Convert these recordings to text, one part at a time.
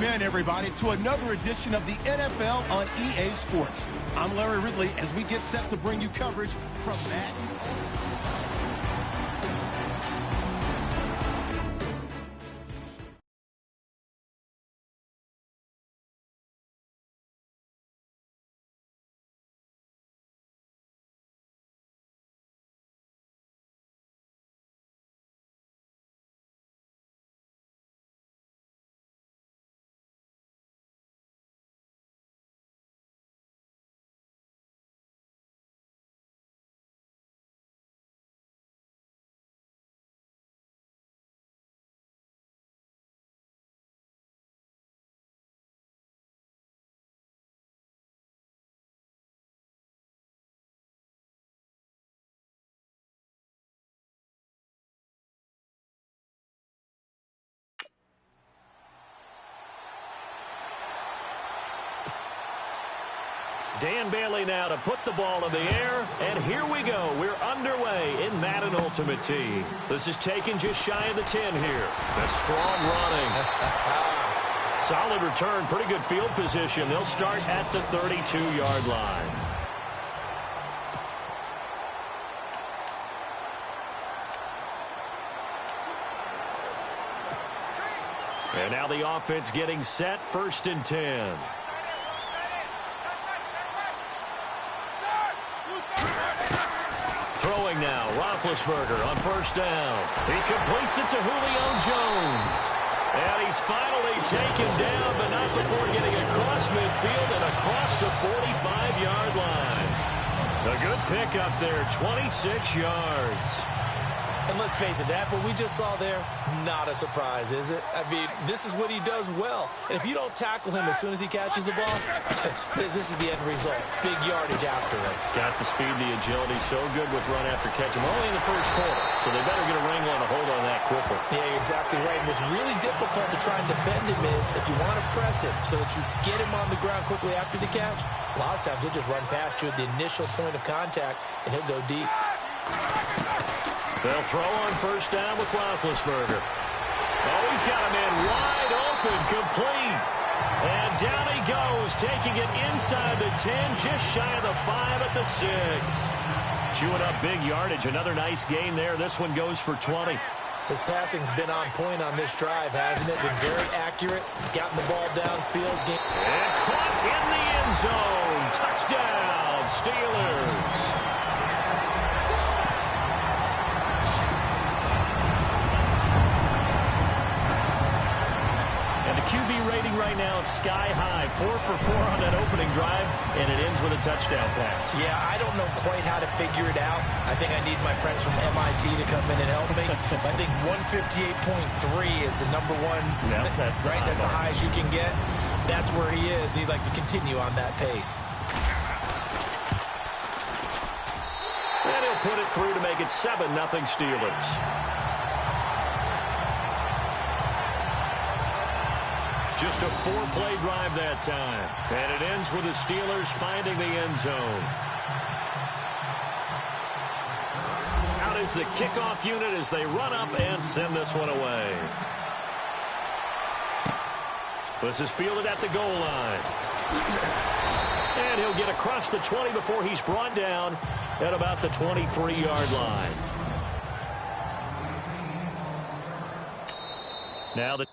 in, everybody, to another edition of the NFL on EA Sports. I'm Larry Ridley as we get set to bring you coverage from Madden. Dan Bailey now to put the ball in the air, and here we go. We're underway in Madden Ultimate Team. This is taken just shy of the 10 here. That's strong running. Solid return, pretty good field position. They'll start at the 32-yard line. And now the offense getting set, 1st and 10. Throwing now, Roethlisberger on 1st down. He completes it to Julio Jones. And he's finally taken down, but not before getting across midfield and across the 45-yard line. A good pickup there, 26 yards. And let's face it, that what we just saw there, not a surprise, is it? I mean, this is what he does well. And if you don't tackle him as soon as he catches the ball, this is the end result. Big yardage afterwards. Got the speed, the agility, so good with run after catch. I'm only in the 1st quarter, so they better get a wrangle and a hold on that quickly. Yeah, you're exactly right. And what's really difficult to try and defend him is if you want to press him so that you get him on the ground quickly after the catch, a lot of times he'll just run past you at the initial point of contact, and he'll go deep. They'll throw on 1st down with Roethlisberger. Oh, he's got a man wide open, complete. And down he goes, taking it inside the 10, just shy of the 5 at the 6. Chewing up big yardage. Another nice gain there. This one goes for 20. His passing's been on point on this drive, hasn't it? Been very accurate. Gotten the ball downfield. And caught in the end zone. Touchdown, Steelers. QB rating right now is sky high. 4 for 4 on that opening drive, and it ends with a touchdown pass. Yeah, I don't know quite how to figure it out. I think I need my friends from MIT to come in and help me. I think 158.3 is the number one. Yeah, that's right. That's the highest you can get. That's where he is. He'd like to continue on that pace. And he'll put it through to make it 7-0 Steelers. Just a 4-play drive that time. And it ends with the Steelers finding the end zone. Out is the kickoff unit as they run up and send this one away. This is fielded at the goal line. And he'll get across the 20 before he's brought down at about the 23-yard line. Now the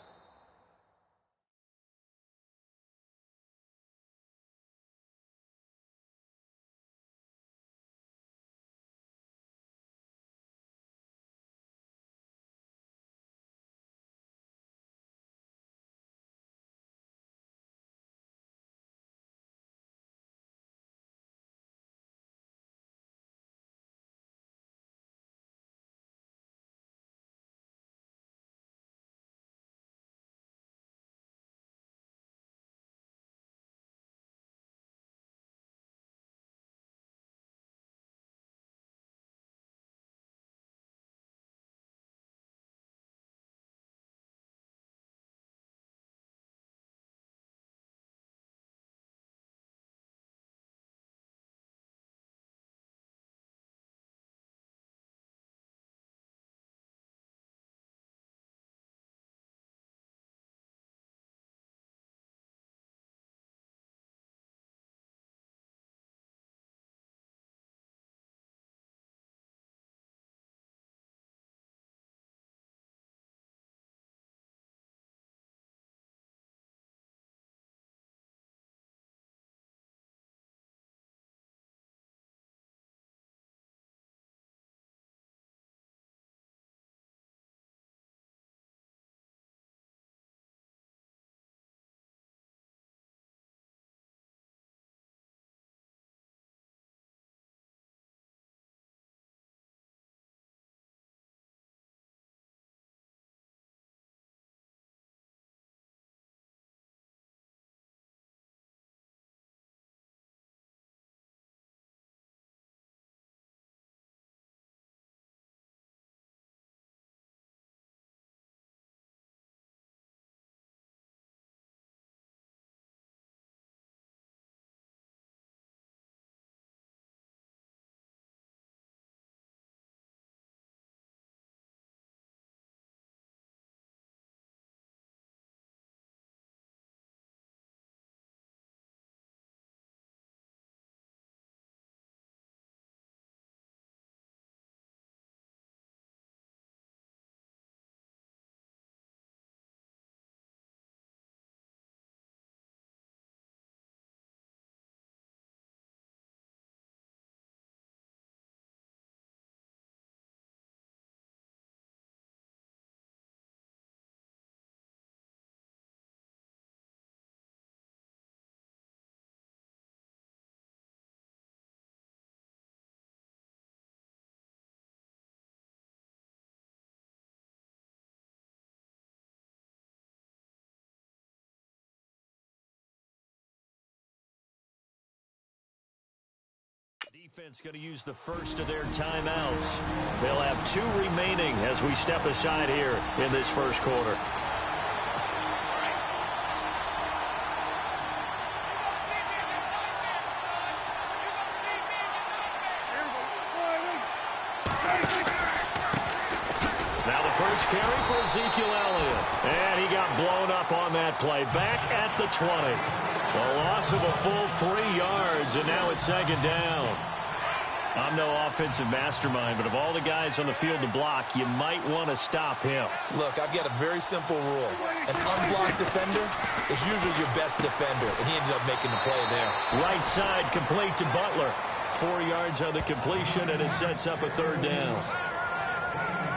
Defense going to use the first of their timeouts. They'll have 2 remaining as we step aside here in this first quarter. Now the first carry for Ezekiel Elliott. And he got blown up on that play. Back at the 20. A loss of a full 3 yards, and now it's second down. I'm no offensive mastermind, but of all the guys on the field to block, you might want to stop him. Look, I've got a very simple rule. An unblocked defender is usually your best defender, and he ended up making the play there. Right side complete to Butler. 4 yards on the completion, and it sets up a third down.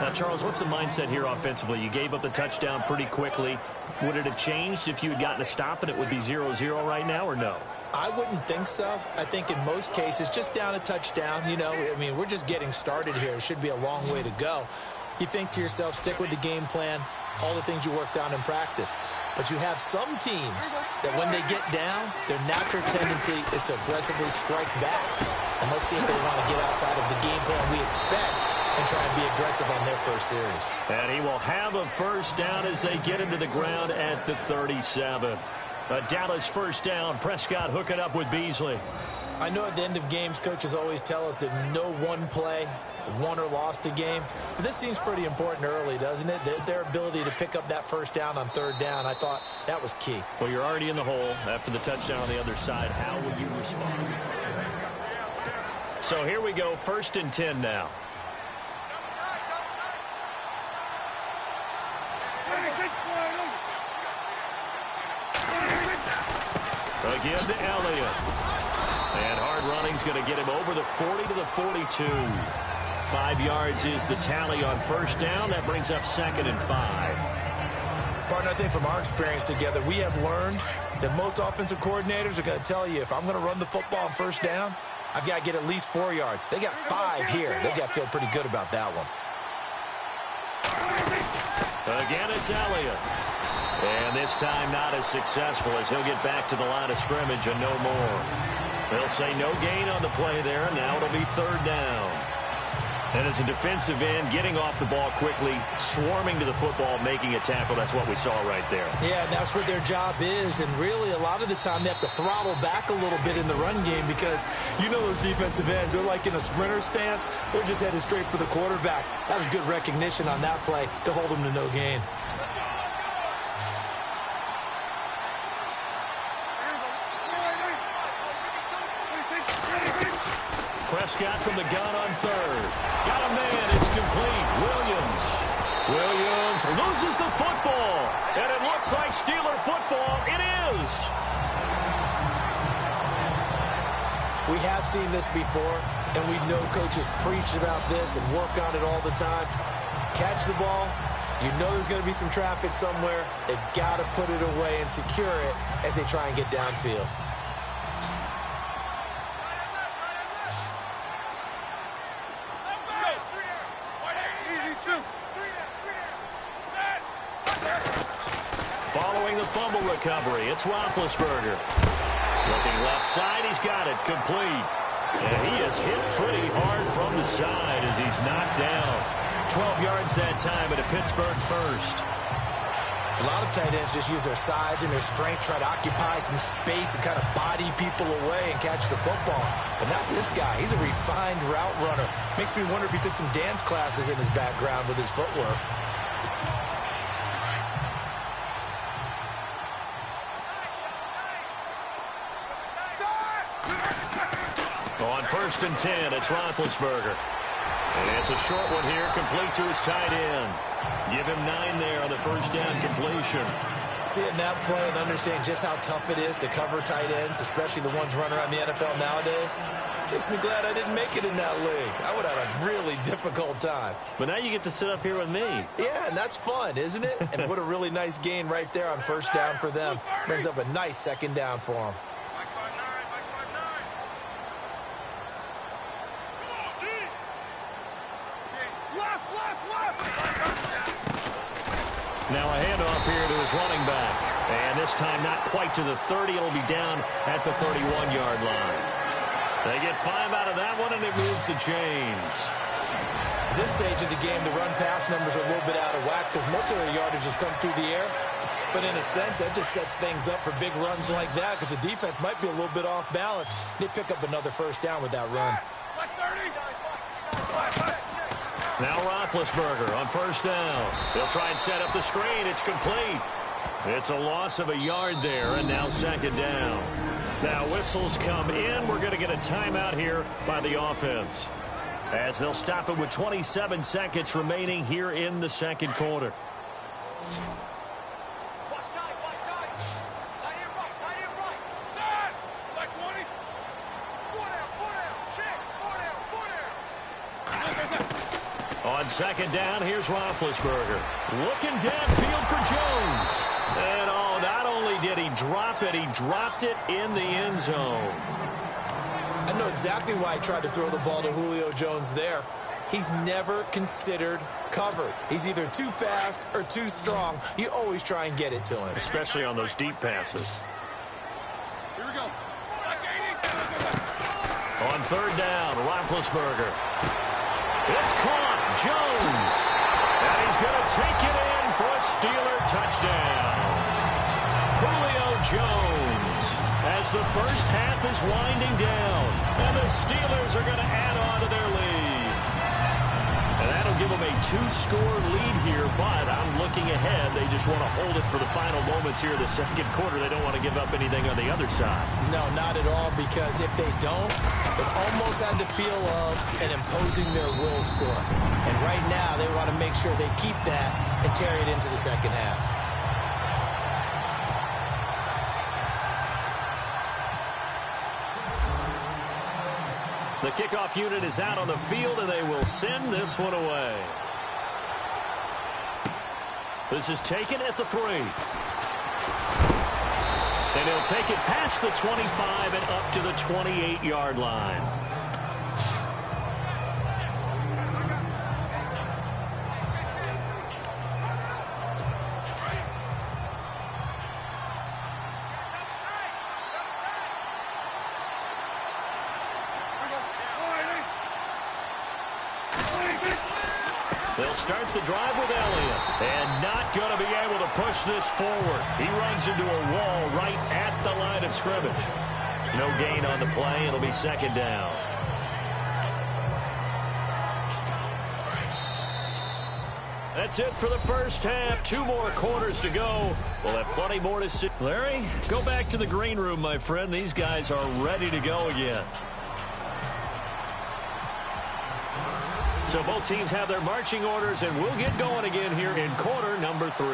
Now, Charles, what's the mindset here offensively? You gave up the touchdown pretty quickly. Would it have changed if you had gotten a stop and it would be 0-0 right now, or no? I wouldn't think so. I think in most cases, just down a touchdown, you know, I mean, we're just getting started here. It should be a long way to go. You think to yourself, stick with the game plan, all the things you worked on in practice. But you have some teams that when they get down, their natural tendency is to aggressively strike back. And let's see if they want to get outside of the game plan we expect and try and be aggressive on their first series. And he will have a first down as they get into the ground at the 37. A Dallas first down. Prescott hooking up with Beasley. I know at the end of games, coaches always tell us that no one play won or lost a game. But this seems pretty important early, doesn't it? Their ability to pick up that first down on third down, I thought that was key. Well, you're already in the hole after the touchdown on the other side. How will you respond? So here we go, 1st and 10 now. Again to Elliott. And hard running's going to get him over the 40 to the 42. 5 yards is the tally on first down. That brings up 2nd and 5. Partner, I think from our experience together, we have learned that most offensive coordinators are going to tell you, if I'm going to run the football on first down, I've got to get at least 4 yards. They got 5 here. They've got to feel pretty good about that one. Again, it's Elliott. And this time not as successful as he'll get back to the line of scrimmage and no more. They'll say no gain on the play there. Now it'll be 3rd down. And as a defensive end, getting off the ball quickly, swarming to the football, making a tackle, that's what we saw right there. Yeah, and that's what their job is. And really, a lot of the time, they have to throttle back a little bit in the run game because you know those defensive ends, they're like in a sprinter stance. They're just headed straight for the quarterback. That was good recognition on that play to hold them to no gain. Prescott from the gun on 3rd. Got a man. It's complete. Williams loses the football. And it looks like Steeler football. It is. We have seen this before, and we know coaches preach about this and work on it all the time. Catch the ball. You know there's going to be some traffic somewhere. They've got to put it away and secure it as they try and get downfield. Following the fumble recovery, it's Roethlisberger. Looking left side, he's got it complete. And he is hit pretty hard from the side as he's knocked down. 12 yards that time at a Pittsburgh first. A lot of tight ends just use their size and their strength, try to occupy some space and kind of body people away and catch the football. But not this guy. He's a refined route runner. Makes me wonder if he took some dance classes in his background with his footwork. On 1st and 10, it's Roethlisberger. And it's a short one here, complete to his tight end. Give him 9 there on the first down completion. Seeing that play and understanding just how tough it is to cover tight ends, especially the ones running around the NFL nowadays, makes me glad I didn't make it in that league. I would have had a really difficult time. But now you get to sit up here with me. Yeah, and that's fun, isn't it? And what a really nice gain right there on first down for them. Brings up a nice 2nd down for them. Now a handoff here to his running back. And this time not quite to the 30. It'll be down at the 31-yard line. They get 5 out of that one, and it moves the chains. At this stage of the game, the run-pass numbers are a little bit out of whack because most of their yardage has come through the air. But in a sense, that just sets things up for big runs like that because the defense might be a little bit off balance. They pick up another first down with that run. Now Roethlisberger on first down. They'll try and set up the screen. It's complete. It's a loss of a yard there, and now second down. Now whistles come in. We're going to get a timeout here by the offense, as they'll stop it with 27 seconds remaining here in the second quarter. On second down, here's Roethlisberger. Looking downfield for Jones. And not only did he drop it, he dropped it in the end zone. I know exactly why he tried to throw the ball to Julio Jones there. He's never considered covered. He's either too fast or too strong. You always try and get it to him. Especially on those deep passes. Here we go. On third down, Roethlisberger. It's caught. Jones. And he's going to take it in for a Steeler touchdown. Julio Jones, as the first half is winding down, and the Steelers are going to add on to their lead. And that'll give them a 2-score lead here, but I'm looking ahead. They just want to hold it for the final moments here in the second quarter. They don't want to give up anything on the other side. No, not at all, because if they don't, it almost had the feel of an imposing their will score. And right now, they want to make sure they keep that and carry it into the second half. The kickoff unit is out on the field, and they will send this one away. This is taken at the 3. And he'll take it past the 25 and up to the 28-yard line. They'll start the drive with Elliott, and not going to be able to push this forward. He runs into a wall right at the line of scrimmage. No gain on the play. It'll be second down. That's it for the first half. 2 more quarters to go. We'll have plenty more to see. Larry, go back to the green room, my friend. These guys are ready to go again. So both teams have their marching orders, and we'll get going again here in quarter number 3.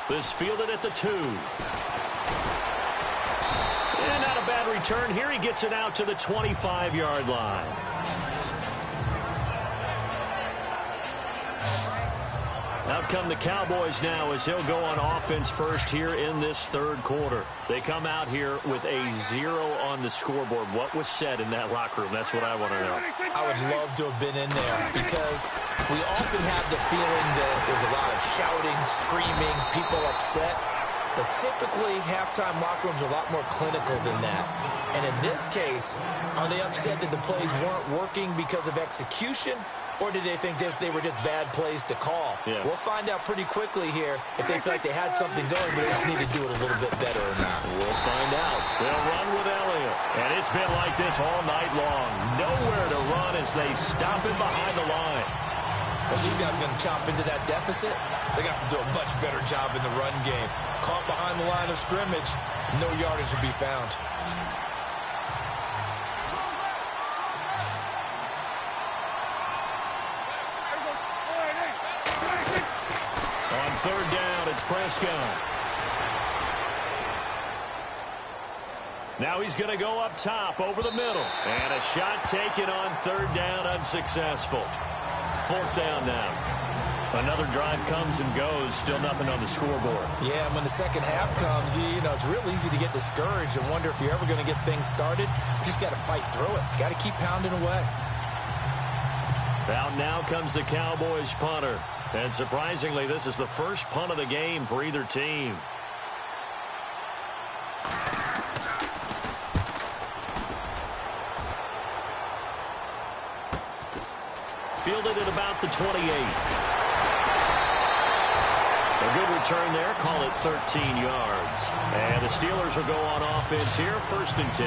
This fielded at the 2. And not a bad return here. He gets it out to the 25-yard line. Out come the Cowboys now as he'll go on offense first here in this third quarter. They come out here with a 0 on the scoreboard. What was said in that locker room? That's what I want to know. I would love to have been in there because we often have the feeling that there's a lot of shouting, screaming, people upset. But typically, halftime locker rooms are a lot more clinical than that. And in this case, are they upset that the plays weren't working because of execution? Or did they think they were just bad plays to call? Yeah. We'll find out pretty quickly here if they feel like they had something going, but they just need to do it a little bit better or not. We'll find out. They'll run with Elliott. And it's been like this all night long. Nowhere to run as they stop him behind the line. Well, these guys are going to chop into that deficit. They got to do a much better job in the run game. Caught behind the line of scrimmage, no yardage to be found. Third down, it's Prescott. Now he's going to go up top over the middle. And a shot taken on third down, unsuccessful. Fourth down now. Another drive comes and goes, still nothing on the scoreboard. Yeah, and when the second half comes, you know, it's real easy to get discouraged and wonder if you're ever going to get things started. You just got to fight through it. Got to keep pounding away. Out now comes the Cowboys punter. And surprisingly, this is the first punt of the game for either team. Fielded at about the 28. A good return there. Call it 13 yards. And the Steelers will go on offense here, 1st and 10.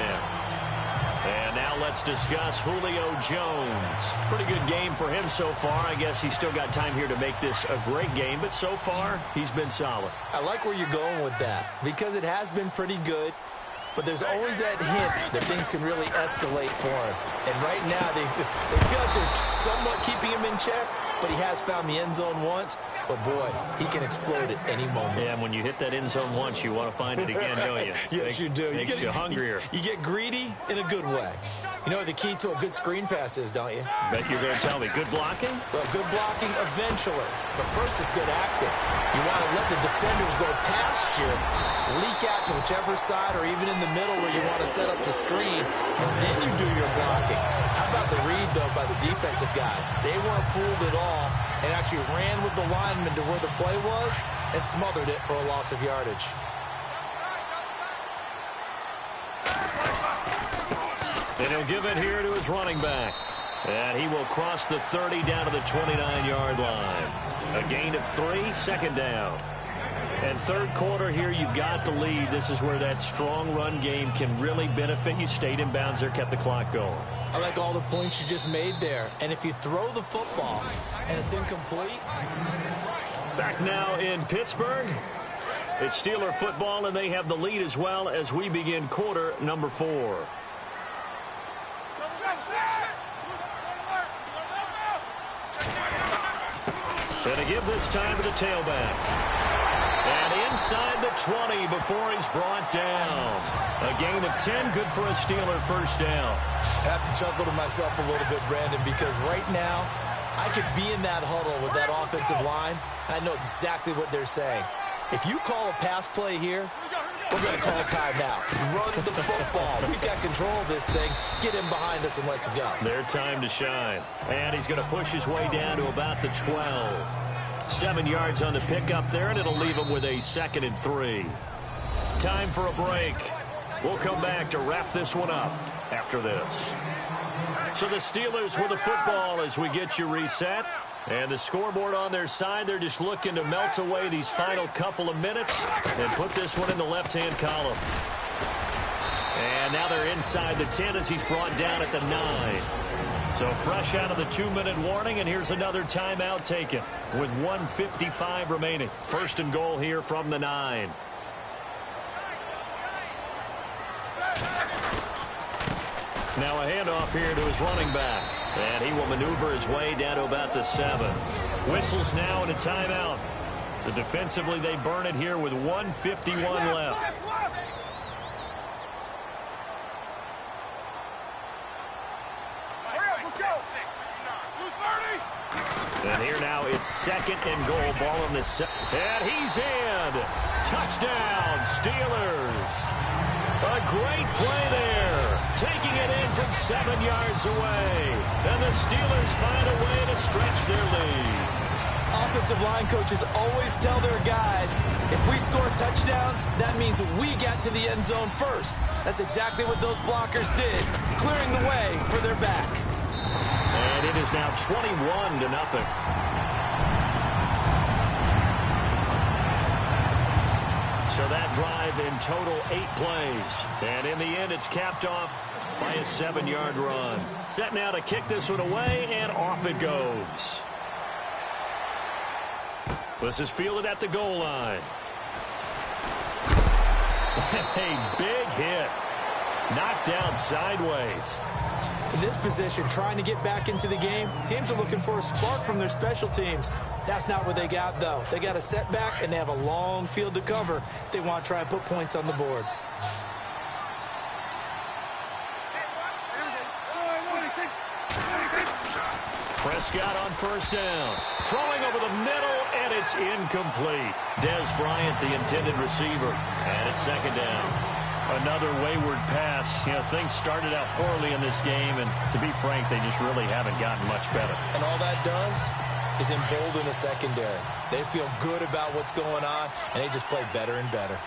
And now let's discuss Julio Jones. Pretty good game for him so far. I guess he's still got time here to make this a great game, but so far he's been solid. I like where you're going with that because it has been pretty good, but there's always that hint that things can really escalate for him. And right now they feel like they're somewhat keeping him in check, but he has found the end zone once. But, boy, he can explode at any moment. Yeah, and when you hit that end zone once, you want to find it again, don't you? Yes, you do. Makes you hungrier. You get greedy in a good way. You know what the key to a good screen pass is, don't you? Bet you're going to tell me. Good blocking? Well, good blocking eventually. But first is good acting. You want to let the defenders go past you, leak out to whichever side or even in the middle where you want to set up the screen, and then you do your blocking. How about the read, though, by the defensive guys? They weren't fooled at all and actually ran with the lineman to where the play was and smothered it for a loss of yardage. And he'll give it here to his running back. And he will cross the 30 down to the 29-yard line. A gain of 3, 2nd down. And 3rd quarter here, you've got the lead. This is where that strong run game can really benefit you. Stayed in bounds there, kept the clock going. I like all the points you just made there. And if you throw the football and it's incomplete. Back now in Pittsburgh. It's Steeler football, and they have the lead as well as we begin quarter number 4. And to give this time to the tailback. And inside the 20 before he's brought down. A gain of 10, good for a Steeler 1st down. I have to chuckle to myself a little bit, Brandon, because right now I could be in that huddle with that offensive line. I know exactly what they're saying. If you call a pass play here, we're going to call timeout. Run the football. We've got control of this thing. Get him behind us and let's go. Their time to shine. And he's going to push his way down to about the 12. 7 yards on the pickup there, and it'll leave him with a 2nd and 3. Time for a break. We'll come back to wrap this one up after this. So the Steelers with the football as we get you reset. And the scoreboard on their side, they're just looking to melt away these final couple of minutes and put this one in the left-hand column. And now they're inside the 10 as he's brought down at the 9. So fresh out of the 2-minute warning, and here's another timeout taken with 1:55 remaining. 1st and goal here from the 9. Now a handoff here to his running back. And he will maneuver his way down to about the 7. Whistles now and a timeout. So defensively they burn it here with 1:51 left. And here now it's 2nd and goal. Ball on the and he's in. Touchdown, Steelers. A great play there. Taking it in from 7 yards away. And the Steelers find a way to stretch their lead. Offensive line coaches always tell their guys, if we score touchdowns, that means we get to the end zone first. That's exactly what those blockers did, clearing the way for their back. And it is now 21-0. So that drive in total 8 plays. And in the end, it's capped off by a 7-yard run. Set now to kick this one away, and off it goes. This is fielded at the goal line. A big hit. Knocked down sideways. In this position, trying to get back into the game, teams are looking for a spark from their special teams. That's not what they got, though. They got a setback, and they have a long field to cover if they want to try and put points on the board. Prescott on 1st down. Throwing over the middle, and it's incomplete. Dez Bryant, the intended receiver. And it's 2nd down. Another wayward pass. You know, things started out poorly in this game, and to be frank, they just really haven't gotten much better. And all that does is embolden the secondary. They feel good about what's going on, and they just play better and better.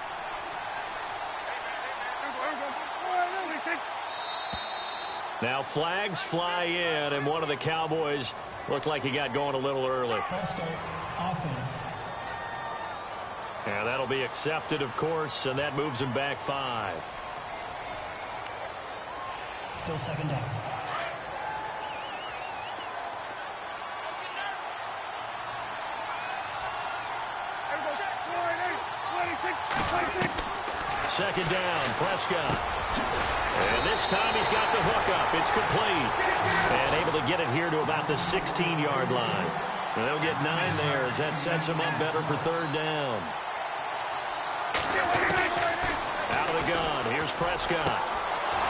Now flags fly in, and one of the Cowboys looked like he got going a little early. False start, offense. And that'll be accepted, of course, and that moves him back 5. Still second down. Second down, Prescott. And this time he's got the hookup. It's complete. And able to get it here to about the 16-yard line. And they'll get 9 there as that sets him up better for third down. Out of the gun, here's Prescott.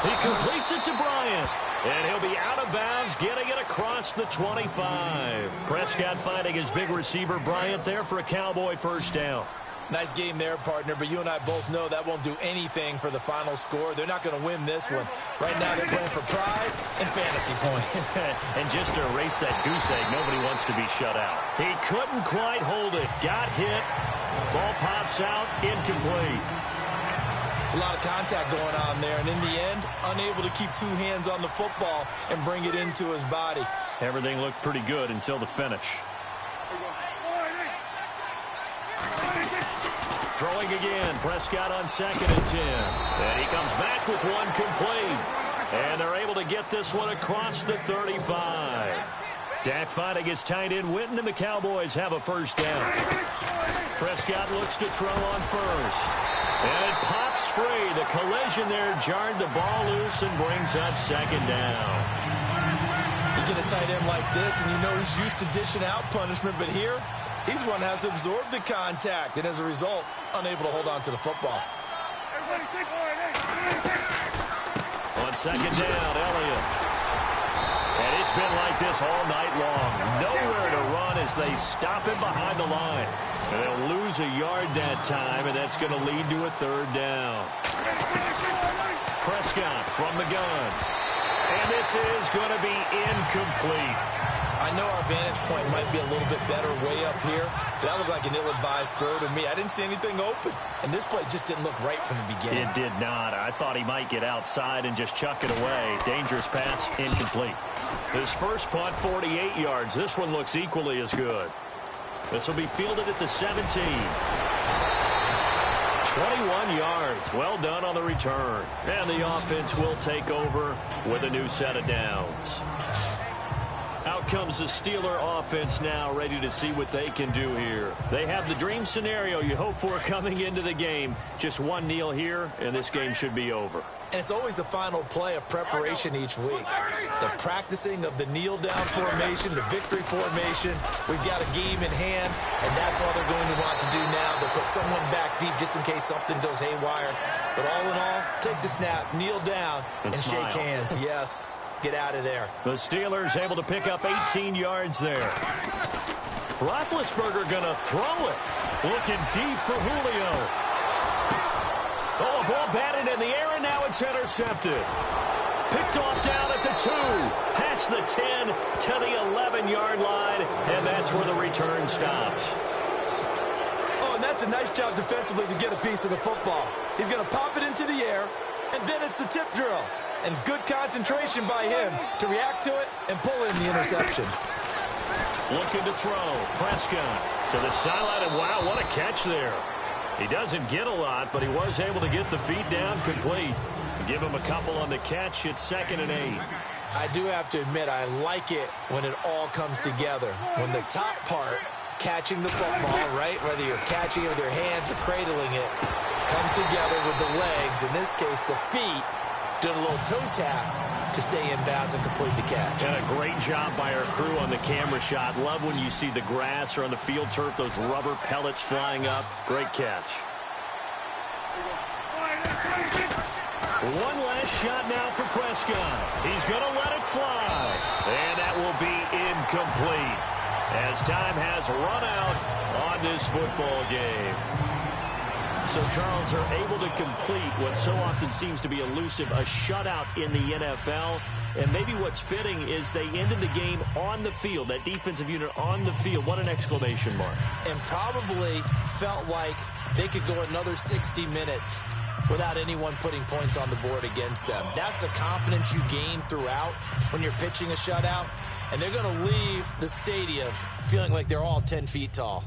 He completes it to Bryant. And he'll be out of bounds, getting it across the 25. Prescott finding his big receiver, Bryant, there for a Cowboy first down. Nice game there, partner, but you and I both know that won't do anything for the final score. They're not going to win this one. Right now they're playing for pride and fantasy points. And just to erase that goose egg, nobody wants to be shut out. He couldn't quite hold it. Got hit. Ball pops out, incomplete. It's a lot of contact going on there, and in the end, unable to keep 2 hands on the football and bring it into his body. Everything looked pretty good until the finish. Throwing again, Prescott on 2nd and 10. And he comes back with one complete. And they're able to get this one across the 35. Dak finding his tight end Witten, and the Cowboys have a first down. Prescott looks to throw on first. And it pops free. The collision there jarred the ball loose and brings up second down. You get a tight end like this, and you know he's used to dishing out punishment, but here, he's the one who has to absorb the contact, and as a result, unable to hold on to the football. On second down, Elliott. And it's been like this all night long. Nowhere to run as they stop him behind the line. And they'll lose a yard that time, and that's going to lead to a third down. Prescott from the gun. And this is going to be incomplete. I know our vantage point might be a little bit better way up here, but that looked like an ill-advised throw to me. I didn't see anything open, and this play just didn't look right from the beginning. It did not. I thought he might get outside and just chuck it away. Dangerous pass, incomplete. His first punt, 48 yards. This one looks equally as good. This will be fielded at the 17. 21 yards. Well done on the return. And the offense will take over with a new set of downs. Out comes the Steeler offense now, ready to see what they can do here. They have the dream scenario you hope for coming into the game. Just one kneel here, and this game should be over. And it's always the final play of preparation each week. The practicing of the kneel-down formation, the victory formation. We've got a game in hand, and that's all they're going to want to do now. They'll put someone back deep just in case something goes haywire. But all in all, take the snap, kneel down, and shake hands. Yes. Get out of there. The Steelers able to pick up 18 yards there. Roethlisberger going to throw it. Looking deep for Julio. Oh, a ball batted in the air, and now it's intercepted. Picked off down at the 2. Past the 10 to the 11-yard line, and that's where the return stops. Oh, and that's a nice job defensively to get a piece of the football. He's going to pop it into the air, and then it's the tip drill. And good concentration by him to react to it and pull in the interception. Looking to throw. Prescott to the sideline, and wow, what a catch there. He doesn't get a lot, but he was able to get the feet down complete. Give him a couple on the catch. It's 2nd and 8. I do have to admit, I like it when it all comes together. When the top part, catching the football, right, whether you're catching it with your hands or cradling it, comes together with the legs, in this case the feet, doing a little toe tap to stay in bounds and complete the catch. And a great job by our crew on the camera shot. Love when you see the grass or on the field turf, those rubber pellets flying up. Great catch. One last shot now for Prescott. He's going to let it fly. And that will be incomplete as time has run out on this football game. So, Charles, are able to complete what so often seems to be elusive, a shutout in the NFL. And maybe what's fitting is they ended the game on the field, that defensive unit on the field. What an exclamation mark. And probably felt like they could go another 60 minutes without anyone putting points on the board against them. That's the confidence you gain throughout when you're pitching a shutout, and they're going to leave the stadium feeling like they're all 10 feet tall.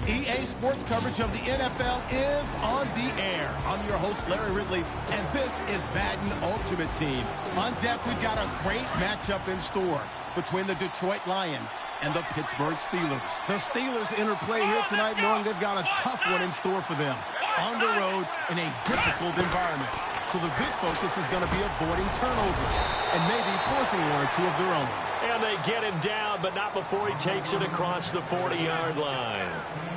EA Sports coverage of the NFL is on the air. I'm your host, Larry Ridley, and this is Madden Ultimate Team. On deck, we've got a great matchup in store between the Detroit Lions and the Pittsburgh Steelers. The Steelers interplay here tonight knowing they've got a tough one in store for them. On the road in a difficult environment. So the big focus is going to be avoiding turnovers and maybe forcing one or two of their own. And they get him down, but not before he takes it across the 40-yard line.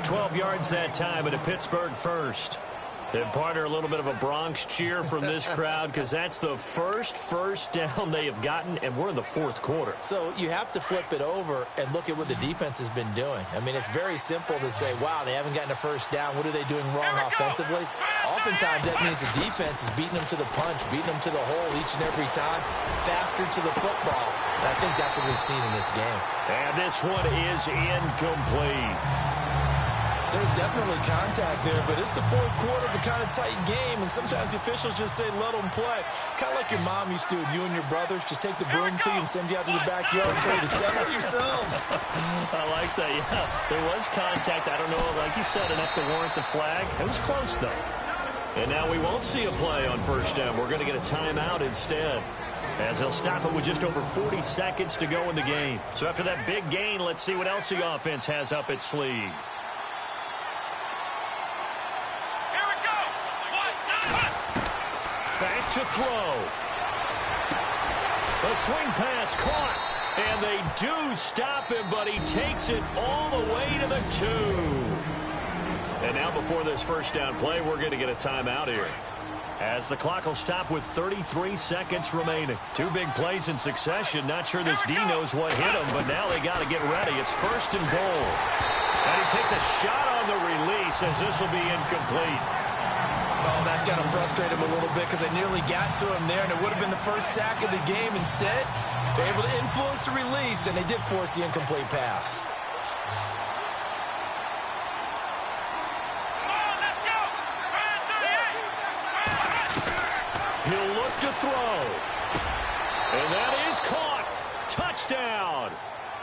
12 yards that time, and a Pittsburgh first. And partner, a little bit of a Bronx cheer from this crowd because that's the first down they have gotten, and we're in the fourth quarter. So you have to flip it over and look at what the defense has been doing. I mean, it's very simple to say, wow, they haven't gotten a first down. What are they doing wrong offensively? Oftentimes, that means the defense is beating them to the punch, beating them to the hole each and every time, faster to the football. And I think that's what we've seen in this game. And this one is incomplete. There's definitely contact there, but it's the fourth quarter of a kind of tight game, and sometimes the officials just say, let them play. Kind of like your mom used to with you and your brothers. Just take the broom to you and send you out to the backyard and tell you to settle yourselves. I like that, yeah. There was contact. I don't know, like you said, enough to warrant the flag. It was close, though. And now we won't see a play on first down. We're going to get a timeout instead, as they'll stop it with just over 40 seconds to go in the game. So after that big gain, let's see what else the offense has up its sleeve. Back to throw. A swing pass caught. And they do stop him, but he takes it all the way to the 2. And now before this first down play, we're going to get a timeout here, as the clock will stop with 33 seconds remaining. Two big plays in succession. Not sure this D knows what hit him, but now they got to get ready. It's first and goal. And he takes a shot on the release, as this will be incomplete. Oh, that's got to frustrate him a little bit, because they nearly got to him there, and it would have been the first sack of the game. Instead, they're able to influence the release, and they did force the incomplete pass. He'll look to throw. And that is caught. Touchdown.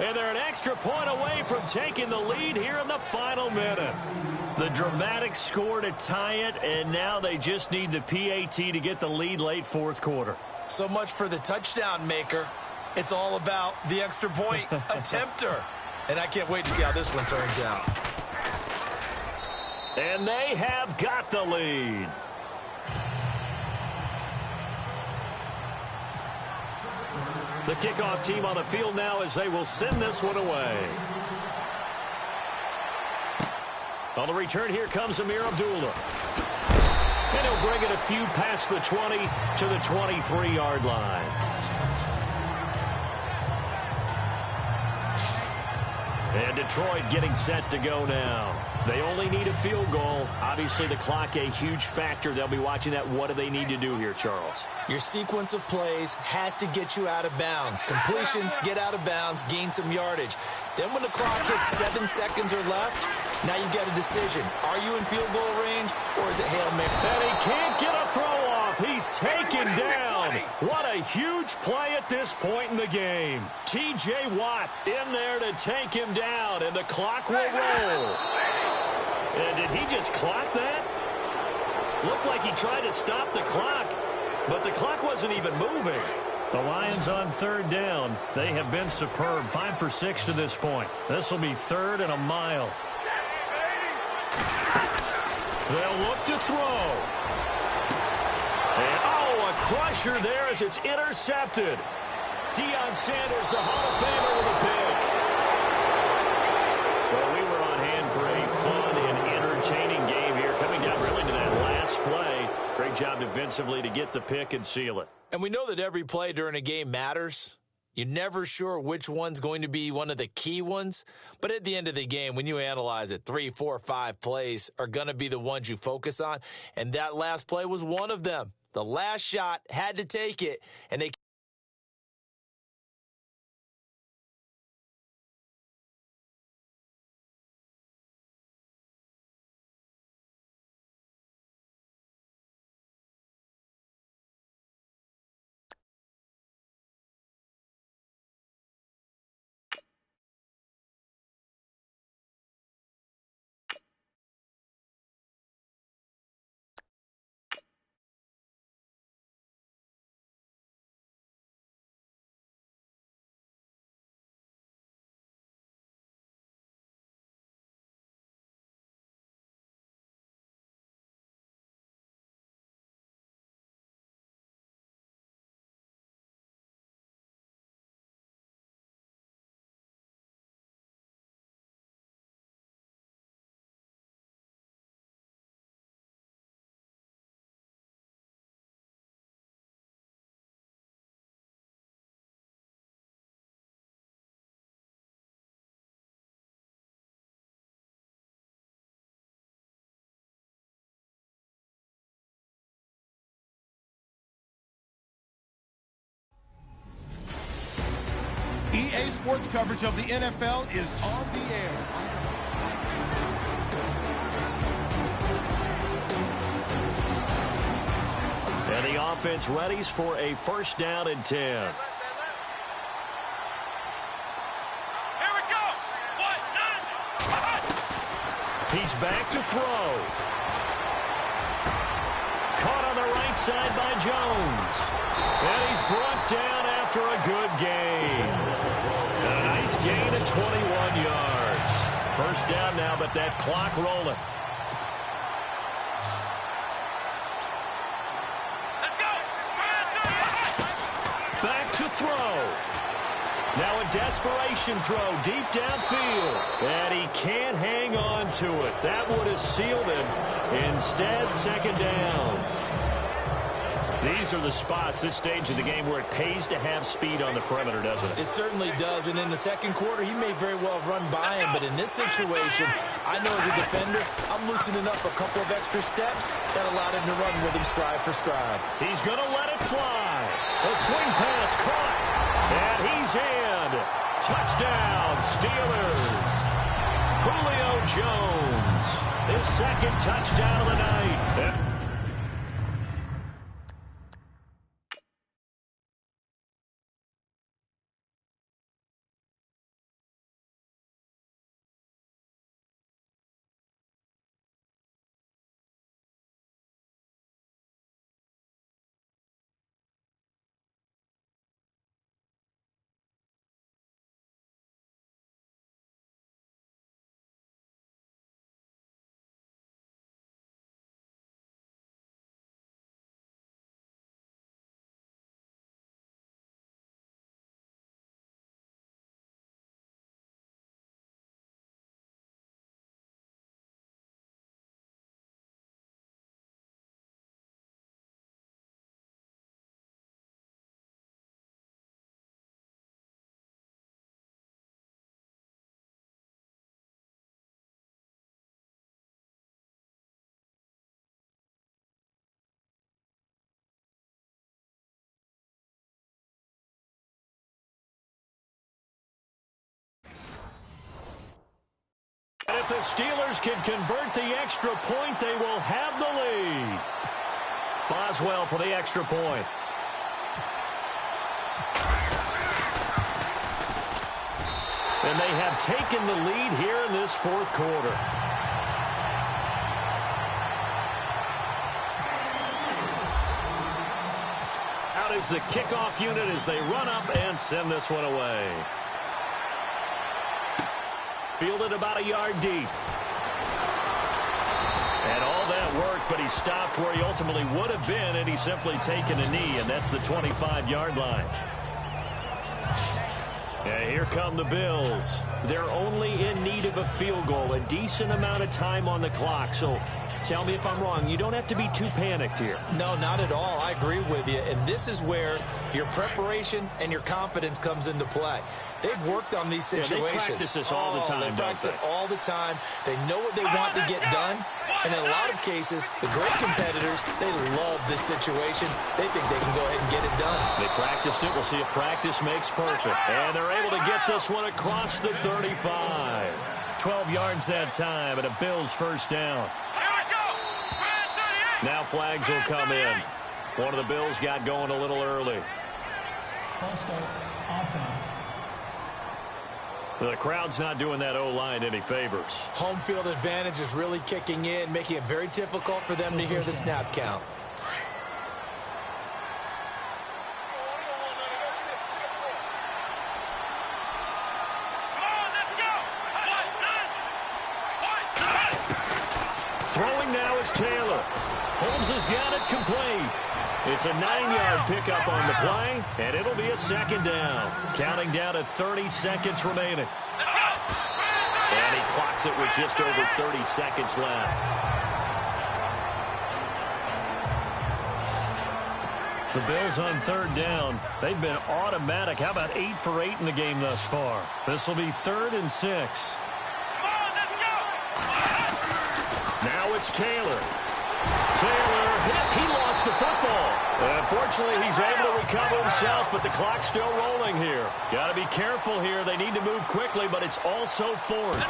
And they're an extra point away from taking the lead here in the final minute. The dramatic score to tie it, and now they just need the PAT to get the lead late fourth quarter. So much for the touchdown maker. It's all about the extra point attempter. And I can't wait to see how this one turns out. And they have got the lead. The kickoff team on the field now, as they will send this one away. On the return, here comes Amir Abdullah. And he'll bring it a few past the 20 to the 23-yard line. And Detroit getting set to go now. They only need a field goal. Obviously, the clock a huge factor. They'll be watching that. What do they need to do here, Charles? Your sequence of plays has to get you out of bounds. Completions, get out of bounds, gain some yardage. Then when the clock hits 7 seconds or left, now you get a decision. Are you in field goal range, or is it Hail Mary? And he can't get a throw off. He's taken down. What a huge play at this point in the game. T.J. Watt in there to take him down, and the clock will roll. And did he just clock that? Looked like he tried to stop the clock, but the clock wasn't even moving. The Lions on third down. They have been superb. 5 for 6 to this point. This will be 3rd and a mile. They'll look to throw. And, oh, a crusher there as it's intercepted. Deion Sanders, the Hall of Famer, with a pick. Well, we were on hand for a fun and entertaining game here, coming down really to that last play. Great job defensively to get the pick and seal it. And we know that every play during a game matters. You're never sure which one's going to be one of the key ones. But at the end of the game, when you analyze it, 3, 4, 5 plays are going to be the ones you focus on. And that last play was one of them. The last shot had to take it, and they EA Sports coverage of the NFL is on the air. And the offense readies for a first down and 10. Here we go. He's back to throw. Caught on the right side by Jones. And he's brought down after a good gain. And a nice gain of 21 yards. First down now, but that clock rolling. Back to throw. Now a desperation throw deep downfield. And he can't hang on to it. That would have sealed him. Instead, second down. These are the spots, this stage of the game, where it pays to have speed on the perimeter, doesn't it? It certainly does. And in the second quarter, he may very well run by him. But in this situation, I know as a defender, I'm loosening up a couple of extra steps that allowed him to run with him stride for stride. He's going to let it fly. A swing pass caught. And he's in. Touchdown, Steelers. Julio Jones. His second touchdown of the night. And if the Steelers can convert the extra point, they will have the lead. Boswell for the extra point. And they have taken the lead here in this fourth quarter. Out is the kickoff unit as they run up and send this one away. Fielded about a yard deep. And all that work, but he stopped where he ultimately would have been had he simply taken a knee, and that's the 25-yard line. And here come the Bills. They're only in need of a field goal, a decent amount of time on the clock. So tell me if I'm wrong. You don't have to be too panicked here. No, not at all. I agree with you. And this is where your preparation and your confidence comes into play. They've worked on these situations. They practice this all the time, They practice it all the time. They know what they want to get done. And in a lot of cases, the great competitors, they love this situation. They think they can go ahead and get it done. They practiced it. We'll see if practice makes perfect. And they're able to get this one across the 35. 12 yards that time, and a Bills first down. Now flags will come in. One of the Bills got going a little early. False start, offense. The crowd's not doing that O-line any favors. Home field advantage is really kicking in, making it very difficult for them to hear the snap count. Throwing now is Taylor. Holmes has got it complete. It's a 9-yard pickup on the play, and it'll be a second down. Counting down to 30 seconds remaining. And he clocks it with just over 30 seconds left. The Bills on third down. They've been automatic. How about 8 for 8 in the game thus far? This will be 3rd and 6. Now it's Taylor. Taylor, he lost the football. Unfortunately, he's able to recover himself, but the clock's still rolling here. Got to be careful here. They need to move quickly, but it's also 4th.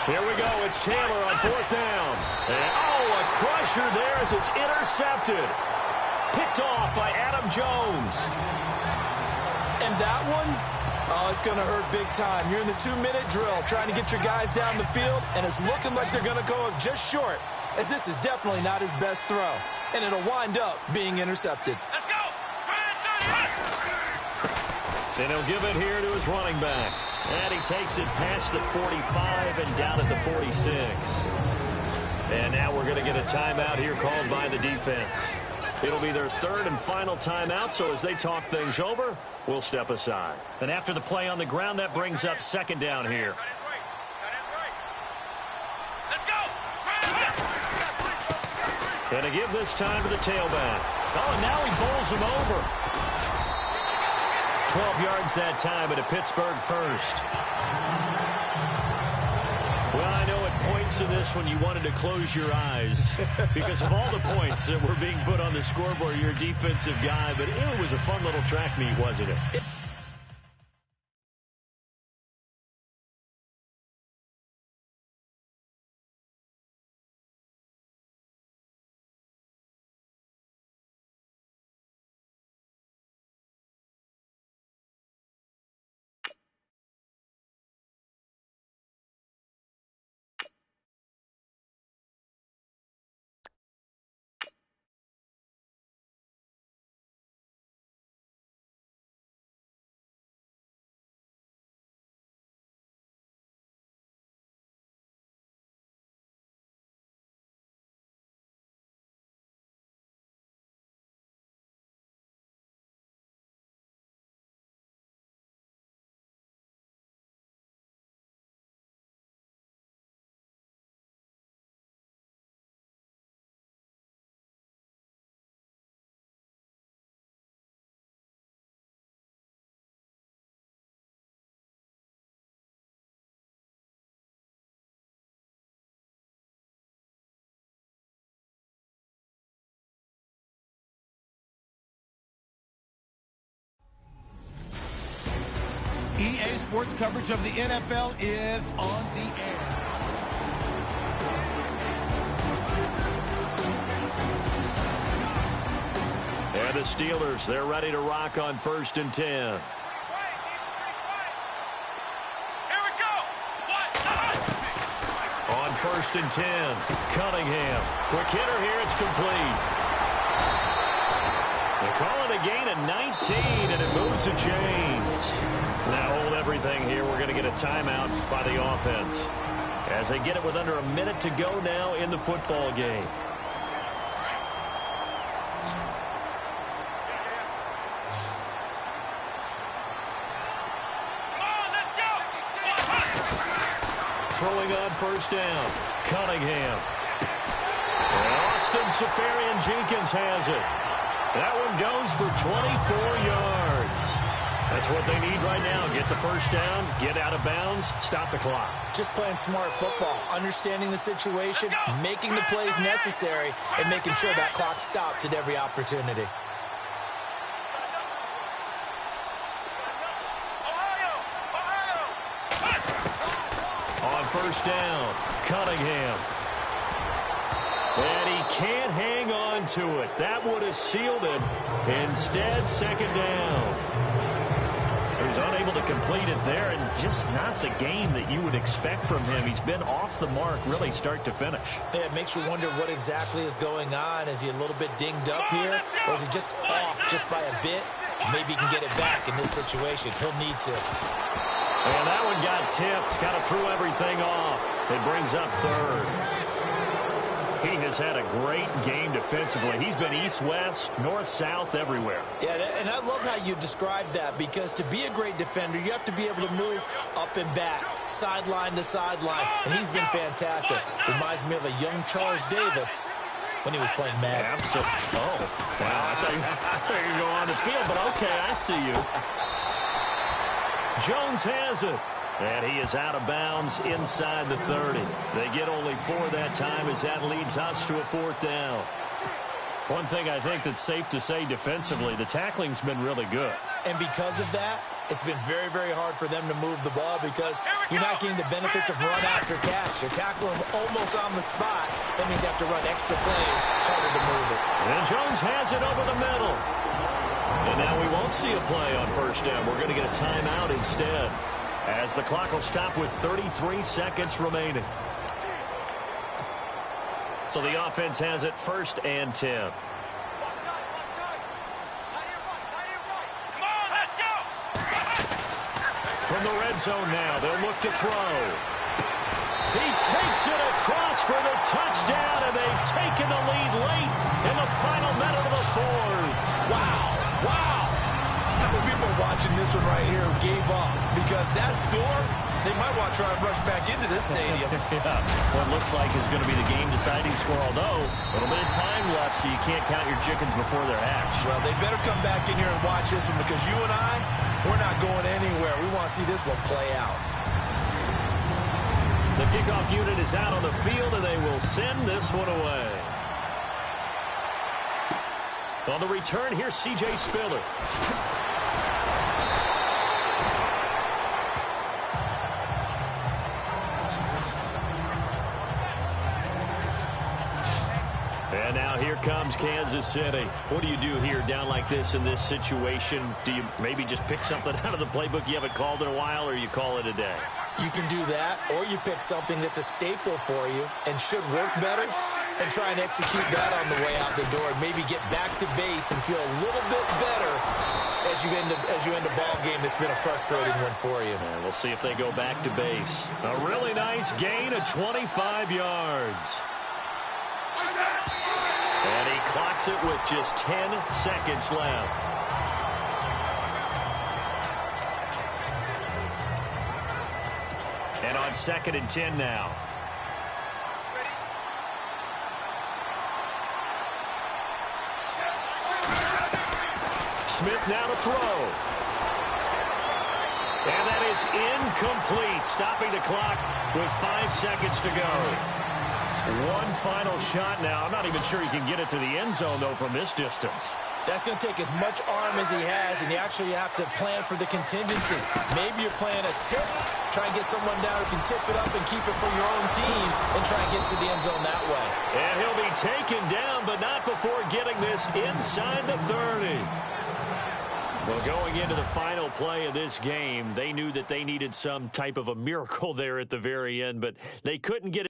Here we go. It's Taylor on 4th down. And, a pressure there as it's intercepted. Picked off by Adam Jones. And that one, oh, it's going to hurt big time. You're in the 2-minute drill trying to get your guys down the field, and it's looking like they're going to go up just short, as this is definitely not his best throw. And it'll wind up being intercepted. Let's go! And he'll give it here to his running back. And he takes it past the 45 and down at the 46. And now we're going to get a timeout here called by the defense. It'll be their third and final timeout, so as they talk things over, we'll step aside. And after the play on the ground, that brings up second down here. Let's go! And to give this time to the tailback. Oh, and now he bowls him over. 12 yards that time, and a Pittsburgh first. Well, I know at points in this when you wanted to close your eyes because of all the points that were being put on the scoreboard, you're a defensive guy, but it was a fun little track meet, wasn't it? EA Sports coverage of the NFL is on the air. And the Steelers, they're ready to rock on 1st and 10. Here we go! On 1st and 10, Cunningham. Quick hitter here, it's complete. They call it a gain of 19, and it moves the chains. Now hold everything here. We're going to get a timeout by the offense as they get it with under a minute to go now in the football game. Throwing on 1st down, Cunningham. Austin Seferian-Jenkins has it. That one goes for 24 yards. That's what they need right now. Get the 1st down, get out of bounds, stop the clock. Just playing smart football, understanding the situation, making the plays necessary, and making sure that clock stops at every opportunity. On 1st down, Cunningham. And he can't hang on to it. That would have sealed it. Instead, 2nd down. He's unable to complete it there, and just not the game that you would expect from him. He's been off the mark, really, start to finish. Yeah, it makes you wonder what exactly is going on. Is he a little bit dinged up here, or is he just off just by a bit? Maybe he can get it back in this situation. He'll need to. And that one got tipped, kind of threw everything off. It brings up 3rd. He has had a great game defensively. He's been east-west, north-south, everywhere. Yeah, and I love how you described that, because to be a great defender, you have to be able to move up and back, sideline to sideline, and he's been fantastic. Reminds me of a young Charles Davis when he was playing Madden. Absolutely. Oh, wow. I thought you could go on the field, but okay, I see you. Jones has it. And he is out of bounds inside the 30. They get only 4 that time as that leads us to a 4th down. One thing I think that's safe to say defensively, the tackling's been really good. And because of that, it's been very, very hard for them to move the ball because you're not getting the benefits of run after catch. You're tackling them almost on the spot. That means you have to run extra plays, harder to move it. And Jones has it over the middle. And now we won't see a play on first down. We're going to get a timeout instead, as the clock will stop with 33 seconds remaining. So the offense has it 1st and 10. From the red zone now, they'll look to throw. He takes it across for the touchdown, and they've taken the lead late in the final minute of the 4th. Wow. Wow. How many people watching this one right here gave up? Because that score, they might want to try and rush back into this stadium. Yeah, what looks like is going to be the game-deciding score, although a little bit of time left, so you can't count your chickens before they're hatched. Well, they better come back in here and watch this one because you and I, we're not going anywhere. We want to see this one play out. The kickoff unit is out on the field, and they will send this one away. On the return, here's C.J. Spiller. And now here comes Kansas City. What do you do here down like this in this situation? Do you maybe just pick something out of the playbook you haven't called in a while, or you call it a day? You can do that, or you pick something that's a staple for you and should work better and try and execute that on the way out the door and maybe get back to base and feel a little bit better as you end a ball game that's been a frustrating one for you. And we'll see if they go back to base. A really nice gain of 25 yards. And he clocks it with just 10 seconds left. And on 2nd and 10 now. Smith now to throw. And that is incomplete, stopping the clock with 5 seconds to go. One final shot now. I'm not even sure he can get it to the end zone, though, from this distance. That's going to take as much arm as he has, and you actually have to plan for the contingency. Maybe you're playing a tip, try and get someone down who can tip it up and keep it for your own team and try and get to the end zone that way. And he'll be taken down, but not before getting this inside the 30. Well, going into the final play of this game, they knew that they needed some type of a miracle there at the very end, but they couldn't get it.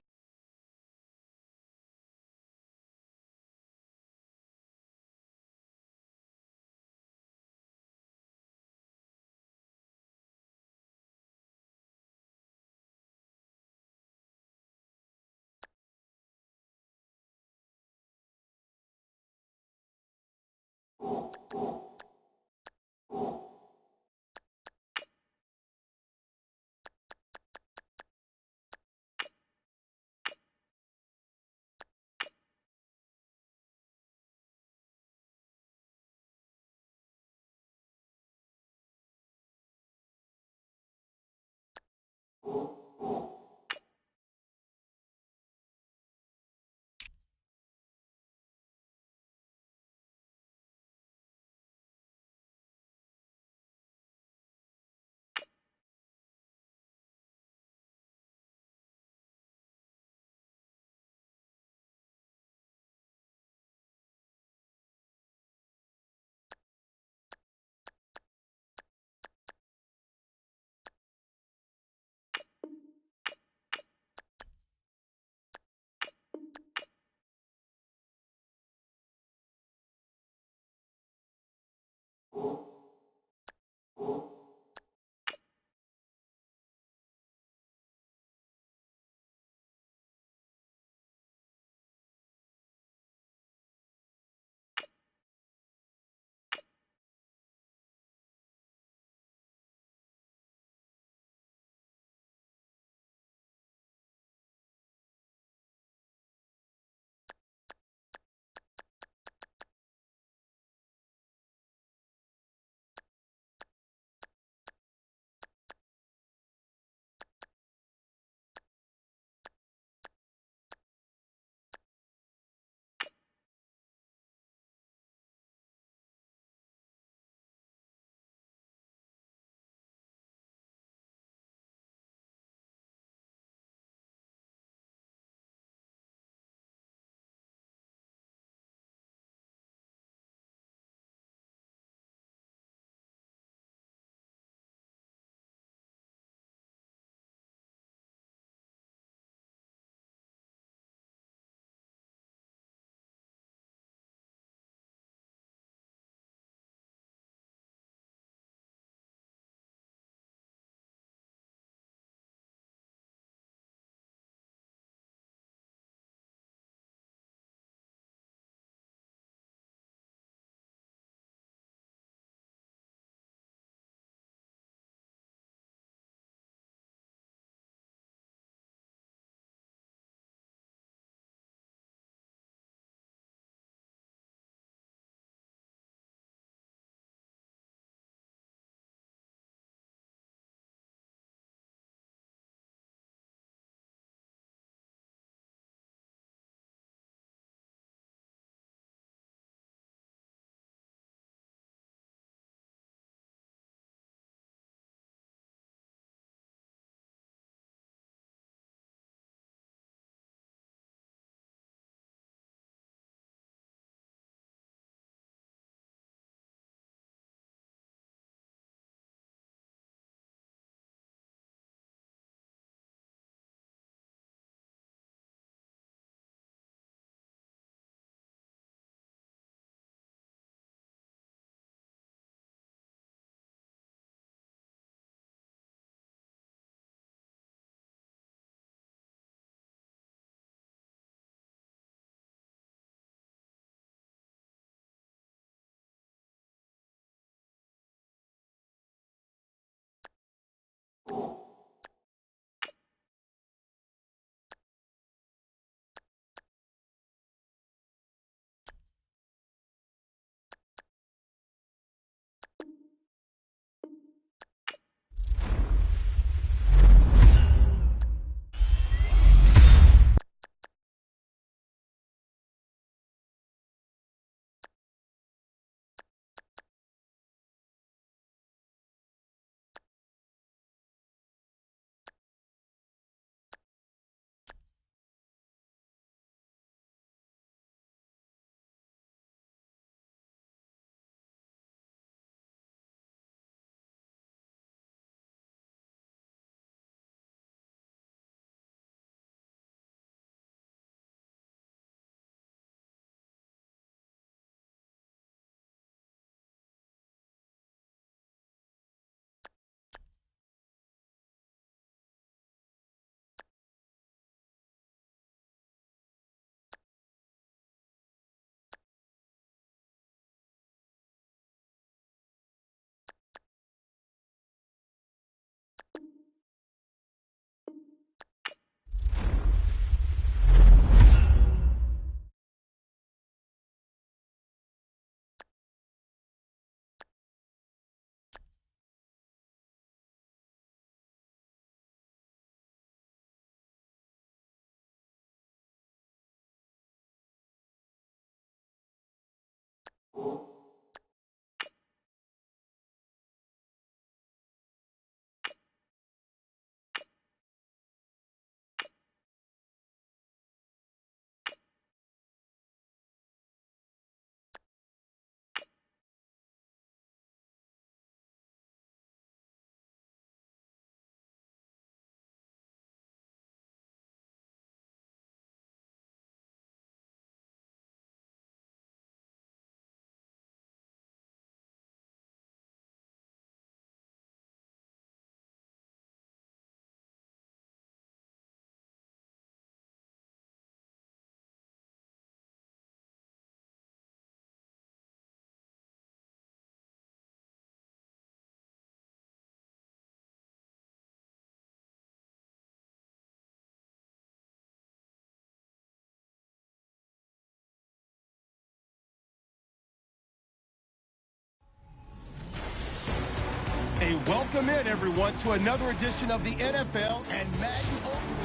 Welcome in, everyone, to another edition of the NFL and Madden Ultimate.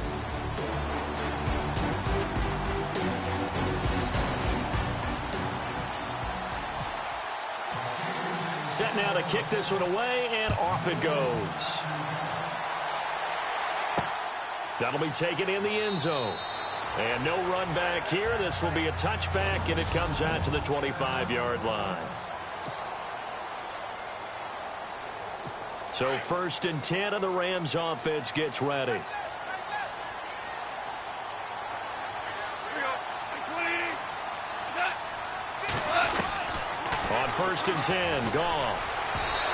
Set now to kick this one away, and off it goes. That'll be taken in the end zone. And no run back here. This will be a touchback, and it comes out to the 25-yard line. So 1st and 10, and the Rams offense gets ready. On 1st and 10, Goff.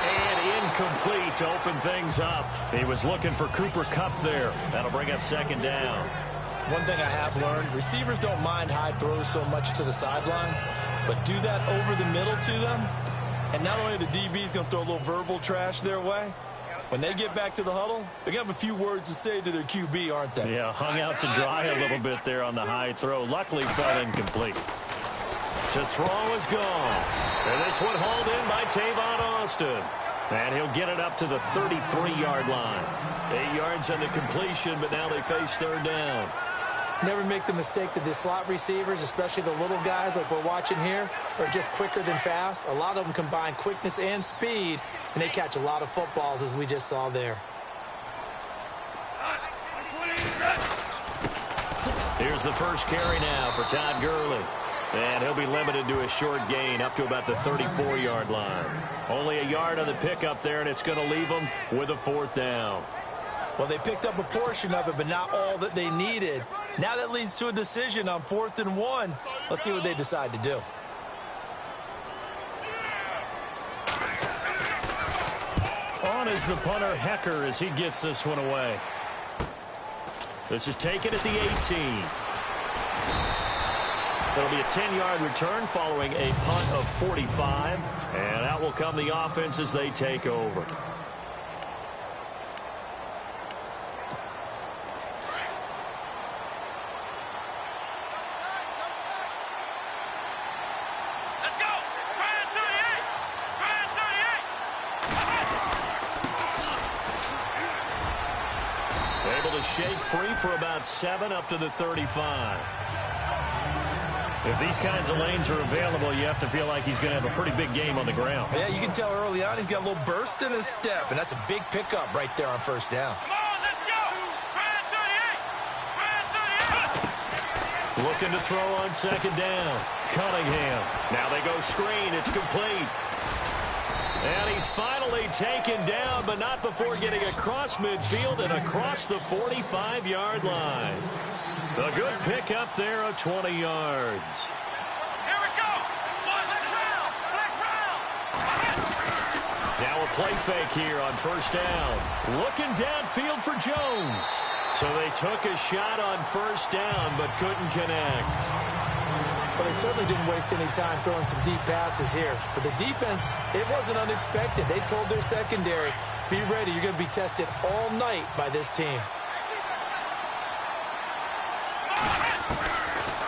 And incomplete to open things up. He was looking for Cooper Kupp there. That'll bring up 2nd down. One thing I have learned, receivers don't mind high throws so much to the sideline, but do that over the middle to them. And not only are the DBs going to throw a little verbal trash their way, when they get back to the huddle, they're going to have a few words to say to their QB, aren't they? Yeah, hung out to dry a little bit there on the high throw. Luckily, fell incomplete. To throw is gone. And this one hauled in by Tavon Austin. And he'll get it up to the 33-yard line. 8 yards on the completion, but now they face 3rd down. Never make the mistake that the slot receivers, especially the little guys like we're watching here, are just quicker than fast. A lot of them combine quickness and speed, and they catch a lot of footballs, as we just saw there. Here's the first carry now for Todd Gurley. And he'll be limited to a short gain up to about the 34-yard line. Only a yard on the pickup there, and it's going to leave them with a 4th down. Well, they picked up a portion of it, but not all that they needed. Now that leads to a decision on 4th and 1. Let's see what they decide to do. On is the punter, Hecker, as he gets this one away. This is taken at the 18. It'll be a 10-yard return following a punt of 45. And out will come the offense as they take over. Shake free for about 7 up to the 35. If these kinds of lanes are available, you have to feel like he's going to have a pretty big game on the ground. Yeah, you can tell early on he's got a little burst in his step, and that's a big pickup right there on 1st down. Come on, let's go! 38! Looking to throw on 2nd down. Cunningham. Now they go screen. It's complete. And he's finally taken down, but not before getting across midfield and across the 45-yard line. A good pickup there of 20 yards. Here we go! Let's round! Now a play fake here on 1st down. Looking downfield for Jones. So they took a shot on 1st down, but couldn't connect. Well, they certainly didn't waste any time throwing some deep passes here. For the defense, it wasn't unexpected. They told their secondary, be ready. You're going to be tested all night by this team.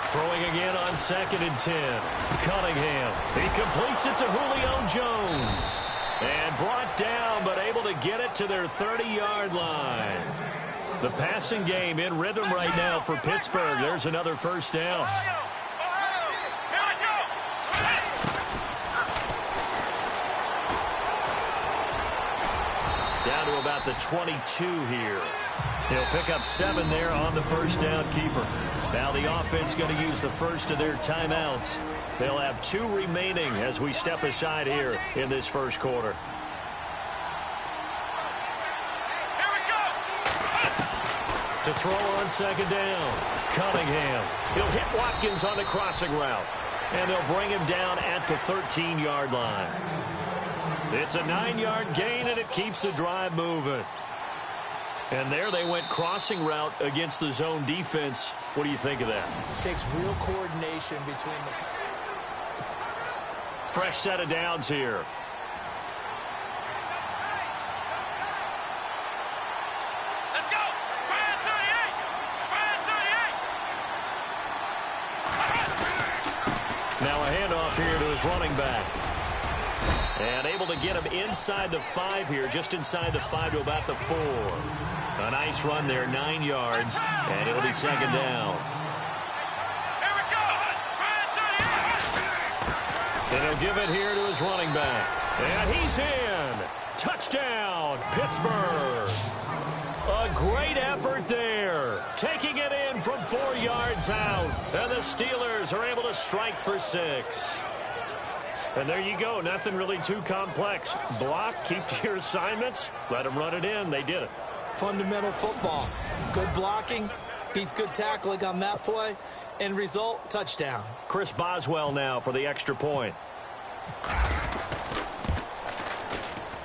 Throwing again on 2nd and 10. Cunningham. He completes it to Julio Jones. And brought down, but able to get it to their 30-yard line. The passing game in rhythm right now for Pittsburgh. There's another 1st down. Down to about the 22 here. He'll pick up 7 there on the first down keeper. Now the offense going to use the first of their timeouts. They'll have 2 remaining as we step aside here in this first quarter. Here we go. To throw on second down, Cunningham. He'll hit Watkins on the crossing route, and they'll bring him down at the 13-yard line. It's a 9-yard gain, and it keeps the drive moving. And there they went crossing route against the zone defense. What do you think of that? Takes real coordination between the... Fresh set of downs here. Let's go. Fire 38. Now a handoff here to his running back. And able to get him inside the 5 here, just inside the 5 to about the 4. A nice run there, 9 yards, and it'll be second down. Here we go. Fire 38. And he'll give it here to his running back. And he's in. Touchdown, Pittsburgh. A great effort there. Taking it in from 4 yards out. And the Steelers are able to strike for 6. And there you go. Nothing really too complex. Block, keep to your assignments, let them run it in. They did it. Fundamental football. Good blocking beats good tackling on that play. End result, touchdown. Chris Boswell now for the extra point.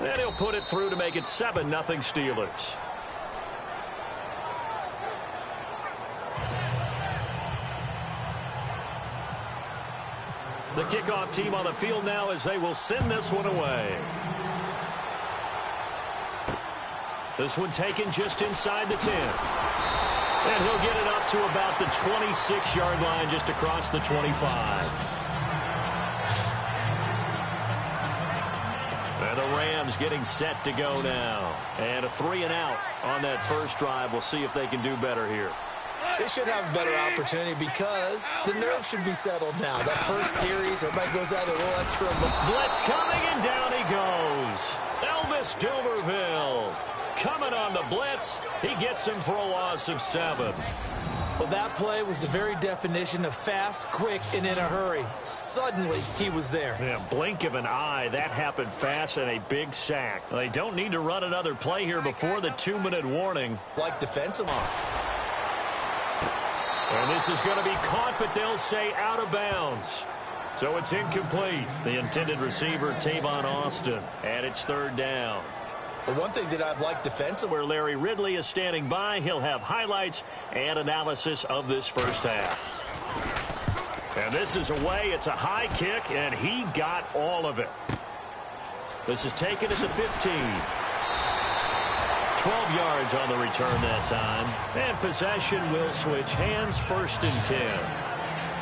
And he'll put it through to make it 7-0 Steelers. The kickoff team on the field now as they will send this one away. This one taken just inside the 10. And he'll get it up to about the 26-yard line, just across the 25. And the Rams getting set to go now. And a 3 and out on that first drive. We'll see if they can do better here. They should have a better opportunity because the nerves should be settled now. That first series, everybody goes out a little extra. Blitz coming, and down he goes. Elvis Dumerville coming on the blitz. He gets him for a loss of 7. Well, that play was the very definition of fast, quick, and in a hurry. Suddenly, he was there. Yeah, blink of an eye. That happened fast and a big sack. They don't need to run another play here before the 2-minute warning. Like defensive off. And this is going to be caught, but they'll say out of bounds. So it's incomplete. The intended receiver, Tavon Austin. And it's 3rd down. But one thing that I've liked defensively, where Larry Ridley is standing by, he'll have highlights and analysis of this first half. And this is away. It's a high kick, and he got all of it. This is taken at the 15. 12 yards on the return that time. And possession will switch hands, 1st and 10.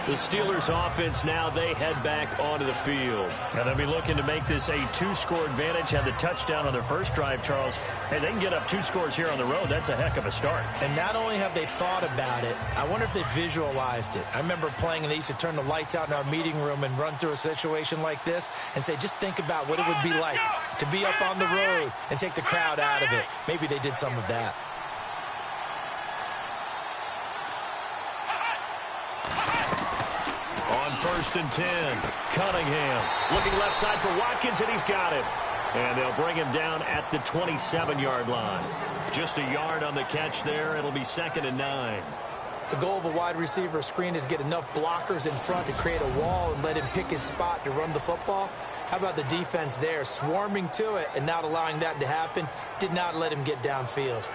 The Steelers offense now, they head back onto the field. And they'll be looking to make this a 2-score advantage. Had the touchdown on their first drive, Charles. Hey, they can get up 2 scores here on the road. That's a heck of a start. And not only have they thought about it, I wonder if they visualized it. I remember playing and they used to turn the lights out in our meeting room and run through a situation like this and say, just think about what it would be like to be up on the road and take the crowd out of it. Maybe they did some of that. On 1st and 10, Cunningham looking left side for Watkins, and he's got it. And they'll bring him down at the 27-yard line. Just a yard on the catch there. It'll be 2nd and 9. The goal of a wide receiver screen is get enough blockers in front to create a wall and let him pick his spot to run the football. How about the defense there, swarming to it and not allowing that to happen? Did not let him get downfield.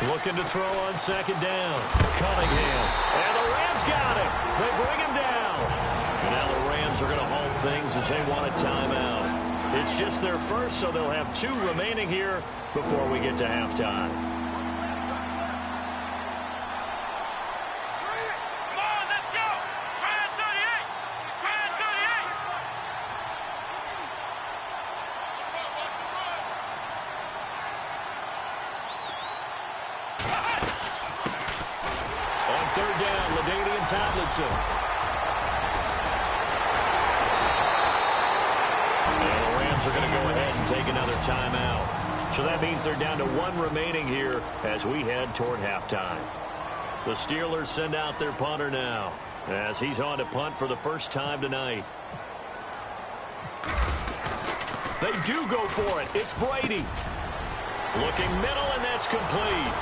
Looking to throw on 2nd down. Cunningham. And the Rams got it. They bring him down. And now the Rams are going to halt things as they want a timeout. It's just their first, so they'll have 2 remaining here before we get to halftime. Come on, let's go. Fire 38. Fire 38. Tabletson. And the Rams are going to go ahead and take another timeout. So that means they're down to 1 remaining here as we head toward halftime. The Steelers send out their punter now as he's on to punt for the first time tonight. They do go for it. It's Brady. Looking middle, and that's complete.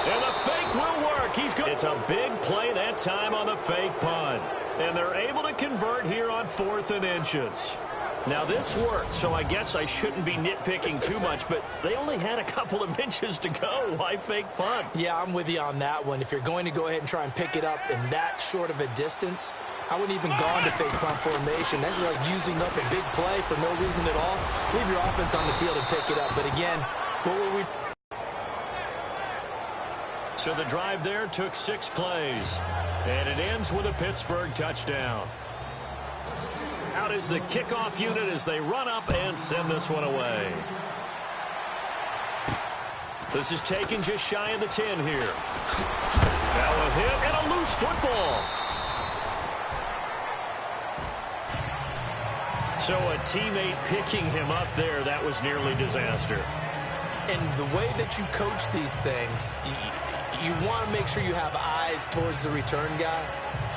And the fake will work. He's good. It's a big play that time on the fake punt. And they're able to convert here on 4th and inches. Now, this worked, so I guess I shouldn't be nitpicking too much, but they only had a couple of inches to go. Why fake punt? Yeah, I'm with you on that one. If you're going to go ahead and try and pick it up in that short of a distance, I wouldn't even gone to fake punt formation. That's like using up a big play for no reason at all. Leave your offense on the field and pick it up. But again, what were we... So the drive there took 6 plays, and it ends with a Pittsburgh touchdown. Out is the kickoff unit as they run up and send this one away. This is taken just shy of the 10 here. Now a hit and a loose football. So a teammate picking him up there, that was nearly disaster. And the way that you coach these things, you want to make sure you have eyes towards the return guy,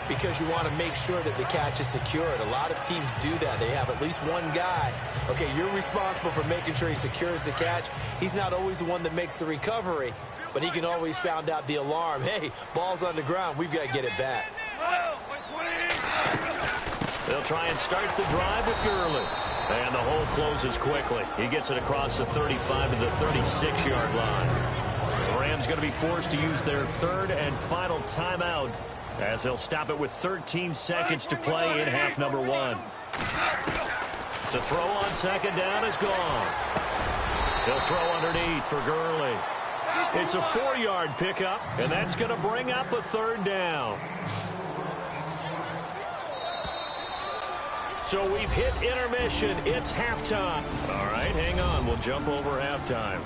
because you want to make sure that the catch is secured. A lot of teams do that. They have at least one guy. Okay, you're responsible for making sure he secures the catch. He's not always the one that makes the recovery, but he can always sound out the alarm. Hey, ball's on the ground. We've got to get it back. They'll try and start the drive with Gurley. And the hole closes quickly. He gets it across the 35 to the 36-yard line. The Rams going to be forced to use their 3rd and final timeout, as they'll stop it with 13 seconds to play in half number 1. To throw on 2nd down is gone. He'll throw underneath for Gurley. It's a 4-yard pickup, and that's going to bring up a 3rd down. So we've hit intermission. It's halftime. All right, hang on. We'll jump over halftime.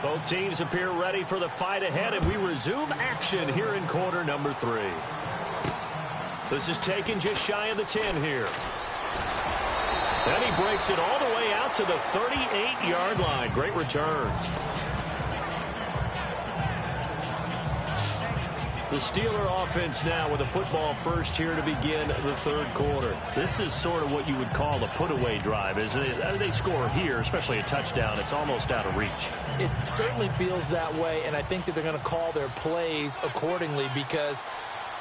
Both teams appear ready for the fight ahead, and we resume action here in quarter number 3. This is taken just shy of the 10 here. And he breaks it all the way out to the 38-yard line. Great return. The Steeler offense now with a football first here to begin the 3rd quarter. This is sort of what you would call a put-away drive, isn't it? They score here, especially a touchdown. It's almost out of reach. It certainly feels that way, and I think that they're going to call their plays accordingly, because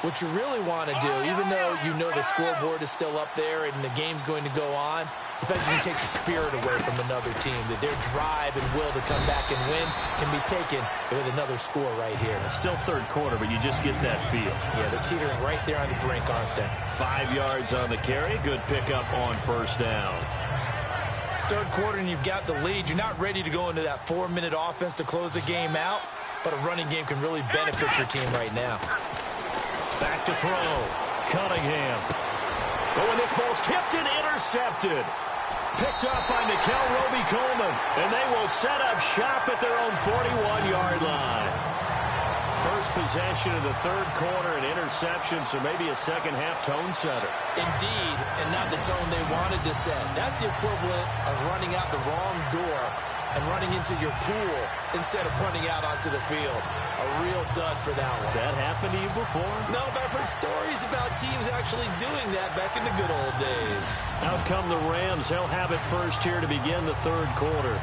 what you really want to do, even though you know the scoreboard is still up there and the game's going to go on, the fact you can take the spirit away from another team, that their drive and will to come back and win can be taken with another score right here. It's still 3rd quarter, but you just get that feel. Yeah, they're teetering right there on the brink, aren't they? 5 yards on the carry. Good pickup on 1st down. 3rd quarter and you've got the lead. You're not ready to go into that 4-minute offense to close the game out, but a running game can really benefit your team right now. Back to throw. Cunningham. Oh, and this ball's tipped and intercepted. Picked up by Nikel Roby-Coleman, and they will set up shop at their own 41-yard line. First possession of the 3rd quarter, an interception, so maybe a second-half tone setter. Indeed, and not the tone they wanted to set. That's the equivalent of running out the wrong door and running into your pool instead of running out onto the field. A real dud for that one. Has that happened to you before? No, but I've heard stories about teams actually doing that back in the good old days. Out come the Rams. They'll have it first here to begin the 3rd quarter.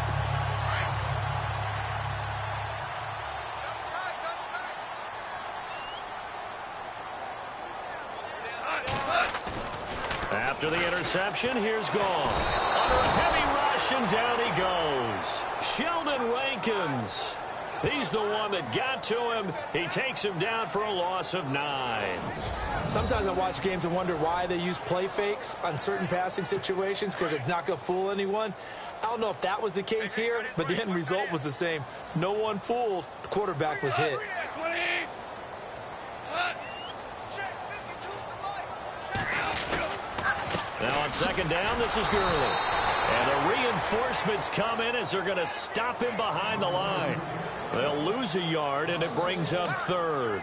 After the interception, here's Gone. Under a heavy rush, and down he goes. Sheldon Rankins. He's the one that got to him. He takes him down for a loss of 9. Sometimes I watch games and wonder why they use play fakes on certain passing situations, because it's not going to fool anyone. I don't know if that was the case here, but the end result was the same. No one fooled. The quarterback was hit. Now on 2nd down, this is Gurley. And the reinforcements come in as they're going to stop him behind the line. They'll lose a yard, and it brings up third.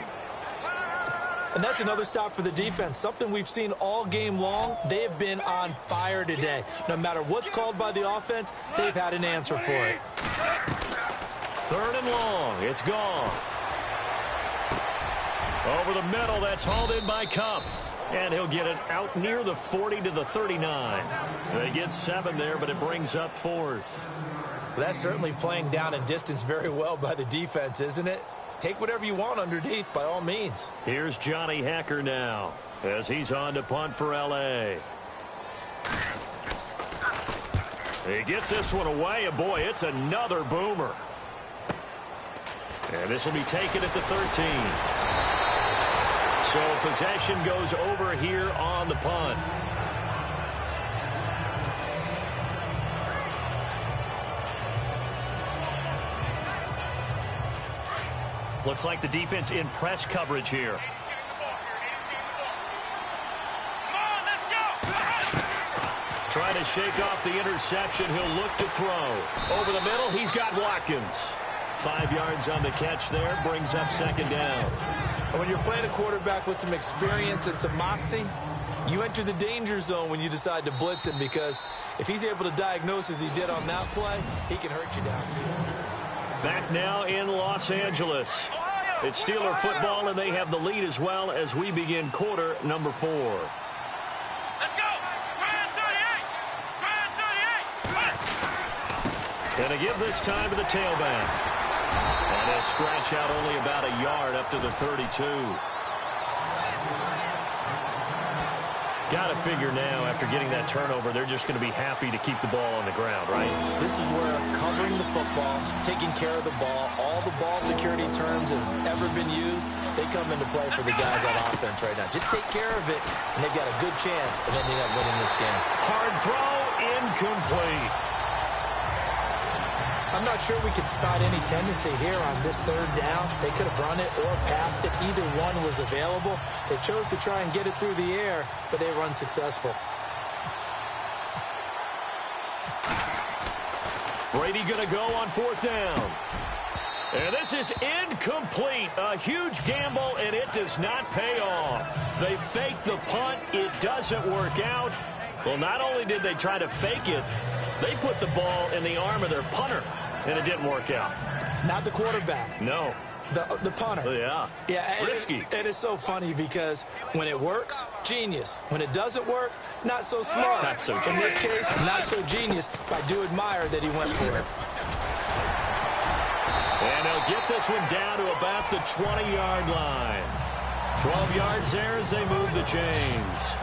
And that's another stop for the defense, something we've seen all game long. They have been on fire today. No matter what's called by the offense, they've had an answer for it. Third and long. It's gone. Over the middle, that's hauled in by Cup. And he'll get it out near the 40 to the 39. They get 7 there, but it brings up fourth. That's certainly playing down and distance very well by the defense, isn't it? Take whatever you want underneath, by all means. Here's Johnny Hacker now as he's on to punt for L.A. He gets this one away, and boy, it's another boomer. And this will be taken at the 13. So possession goes over here on the punt. Looks like the defense in press coverage here. Trying to shake off the interception. He'll look to throw. Over the middle, he's got Watkins. 5 yards on the catch there. Brings up second down. And when you're playing a quarterback with some experience and some moxie, you enter the danger zone when you decide to blitz him, because if he's able to diagnose as he did on that play, he can hurt you downfield. Back now in Los Angeles. It's Steeler football, and they have the lead as well as we begin quarter number 4. Let's go! And they give this time to the tailback. And he'll scratch out only about a yard up to the 32. Got to figure now, after getting that turnover, they're just going to be happy to keep the ball on the ground, right? This is where covering the football, taking care of the ball, all the ball security terms that have ever been used, they come into play for the guys on offense right now. Just take care of it, and they've got a good chance of ending up winning this game. Hard throw, incomplete. I'm not sure we could spot any tendency here on this third down. They could have run it or passed it. Either one was available. They chose to try and get it through the air, but they were unsuccessful. Brady going to go on fourth down. And this is incomplete. A huge gamble, and it does not pay off. They fake the punt. It doesn't work out. Well, not only did they try to fake it, they put the ball in the arm of their punter, and it didn't work out. Not the quarterback. No. The punter. Yeah. Yeah. Risky. It is so funny because when it works, genius. When it doesn't work, not so smart. Not so genius. In this case, not so genius. But I do admire that he went for it. And he'll get this one down to about the 20-yard line. 12 yards there as they move the chains.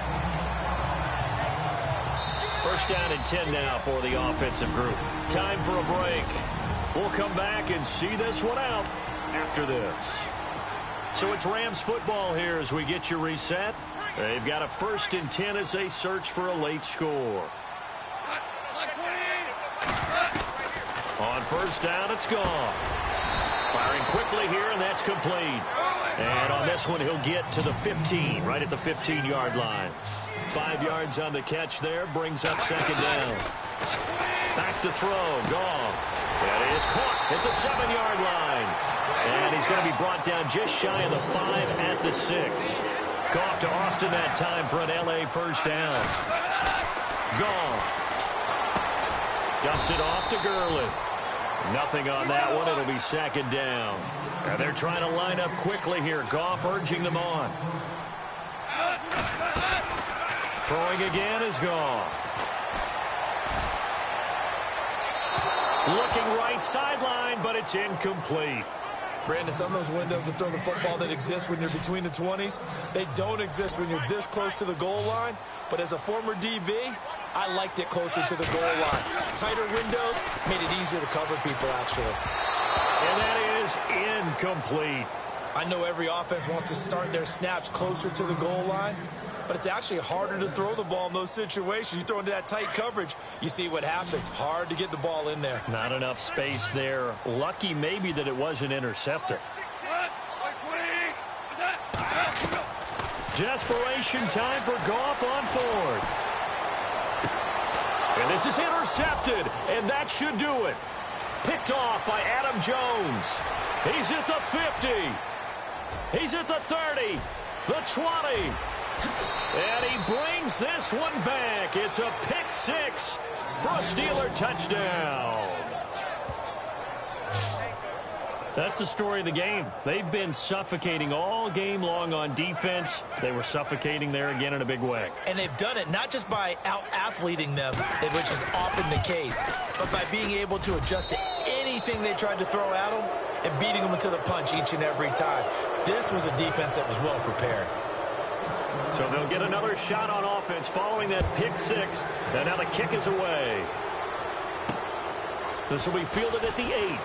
First down and 10 now for the offensive group. Time for a break. We'll come back and see this one out after this. So it's Rams football here as we get you reset. They've got a 1st and 10 as they search for a late score. On first down, it's gone. Firing quickly here, and that's complete. And on this one, he'll get to the 15, right at the 15-yard line. 5 yards on the catch there, brings up second down. Back to throw, Goff. And he is caught at the 7-yard line. And he's going to be brought down just shy of the 5 at the 6. Goff to Austin that time for an L.A. first down. Goff dumps it off to Gurley. Nothing on that one. It'll be second down. And they're trying to line up quickly here. Goff urging them on. Throwing again is Goff. Looking right sideline, but it's incomplete. Brandon, some of those windows to throw the football that exist when you're between the 20s, they don't exist when you're this close to the goal line. But as a former DB, I liked it closer to the goal line. Tighter windows made it easier to cover people, actually. And that is incomplete. I know every offense wants to start their snaps closer to the goal line, but it's actually harder to throw the ball in those situations. You throw into that tight coverage, you see what happens. Hard to get the ball in there. Not enough space there. Lucky maybe that it wasn't intercepted. Desperation time for Goff on fourth. And this is intercepted, and that should do it. Picked off by Adam Jones. He's at the 50. He's at the 30, the 20. And he brings this one back. It's a pick six for a Steeler touchdown. That's the story of the game. They've been suffocating all game long on defense. They were suffocating there again in a big way. And they've done it not just by out-athleting them, which is often the case, but by being able to adjust to anything they tried to throw at them and beating them to the punch each and every time. This was a defense that was well prepared. So they'll get another shot on offense following that pick six. And now the kick is away. This will be fielded at the 8.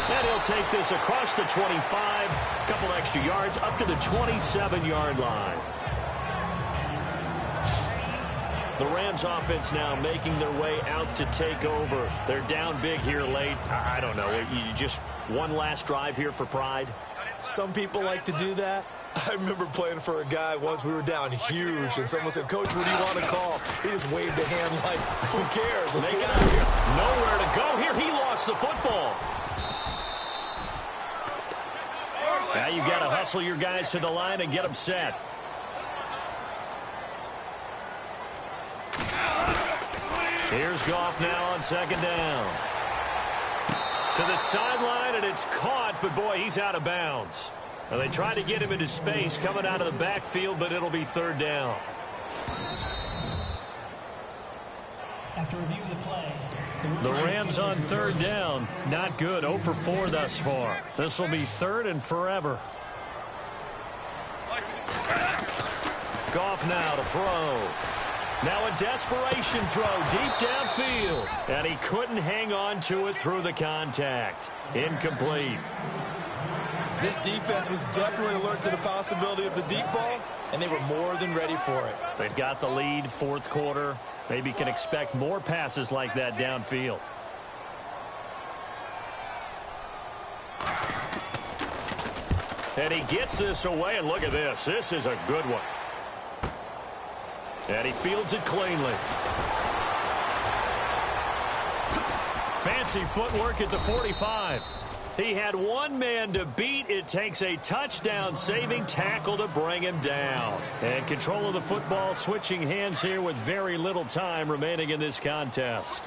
And he'll take this across the 25, a couple extra yards, up to the 27-yard line. The Rams offense now making their way out to take over. They're down big here late. I don't know. You just one last drive here for pride? Some people like to do that. I remember playing for a guy once. We were down huge, and someone said, "Coach, what do you want to call?" He just waved a hand like, who cares? Let's get out of here. Nowhere to go here. He lost the football. Now you've got to hustle your guys to the line and get them set. Here's Goff now on second down. To the sideline, and it's caught, but boy, he's out of bounds. Now they tried to get him into space coming out of the backfield, but it'll be third down. After review of the play, the Rams on third down. Not good. 0 for 4 thus far. This will be third and forever. Goff now to throw. Now a desperation throw deep downfield. And he couldn't hang on to it through the contact. Incomplete. This defense was definitely alert to the possibility of the deep ball, and they were more than ready for it. They've got the lead, fourth quarter. Maybe can expect more passes like that downfield. And he gets this away, and look at this. This is a good one. And he fields it cleanly. Fancy footwork at the 45. He had one man to beat. It takes a touchdown-saving tackle to bring him down. And control of the football switching hands here with very little time remaining in this contest.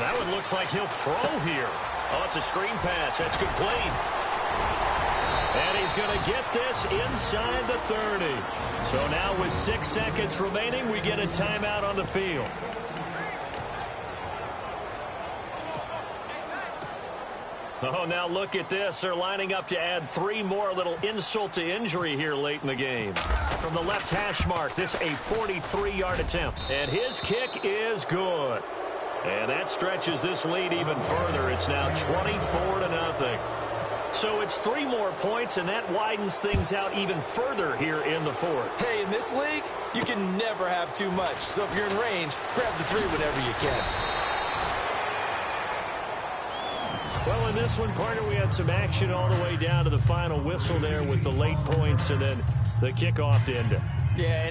That one looks like he'll throw here. Oh, it's a screen pass. That's complete. And he's going to get this inside the 30. So now with 6 seconds remaining, we get a timeout on the field. Oh, now look at this. They're lining up to add 3 more, little insult to injury here late in the game. From the left hash mark, this a 43-yard attempt. And his kick is good. And that stretches this lead even further. It's now 24-0. So it's 3 more points, and that widens things out even further here in the fourth. Hey, in this league, you can never have too much. So if you're in range, grab the 3 whenever you can. Well, in this one, partner, we had some action all the way down to the final whistle there with the late points and then the kickoff to end it. Yeah,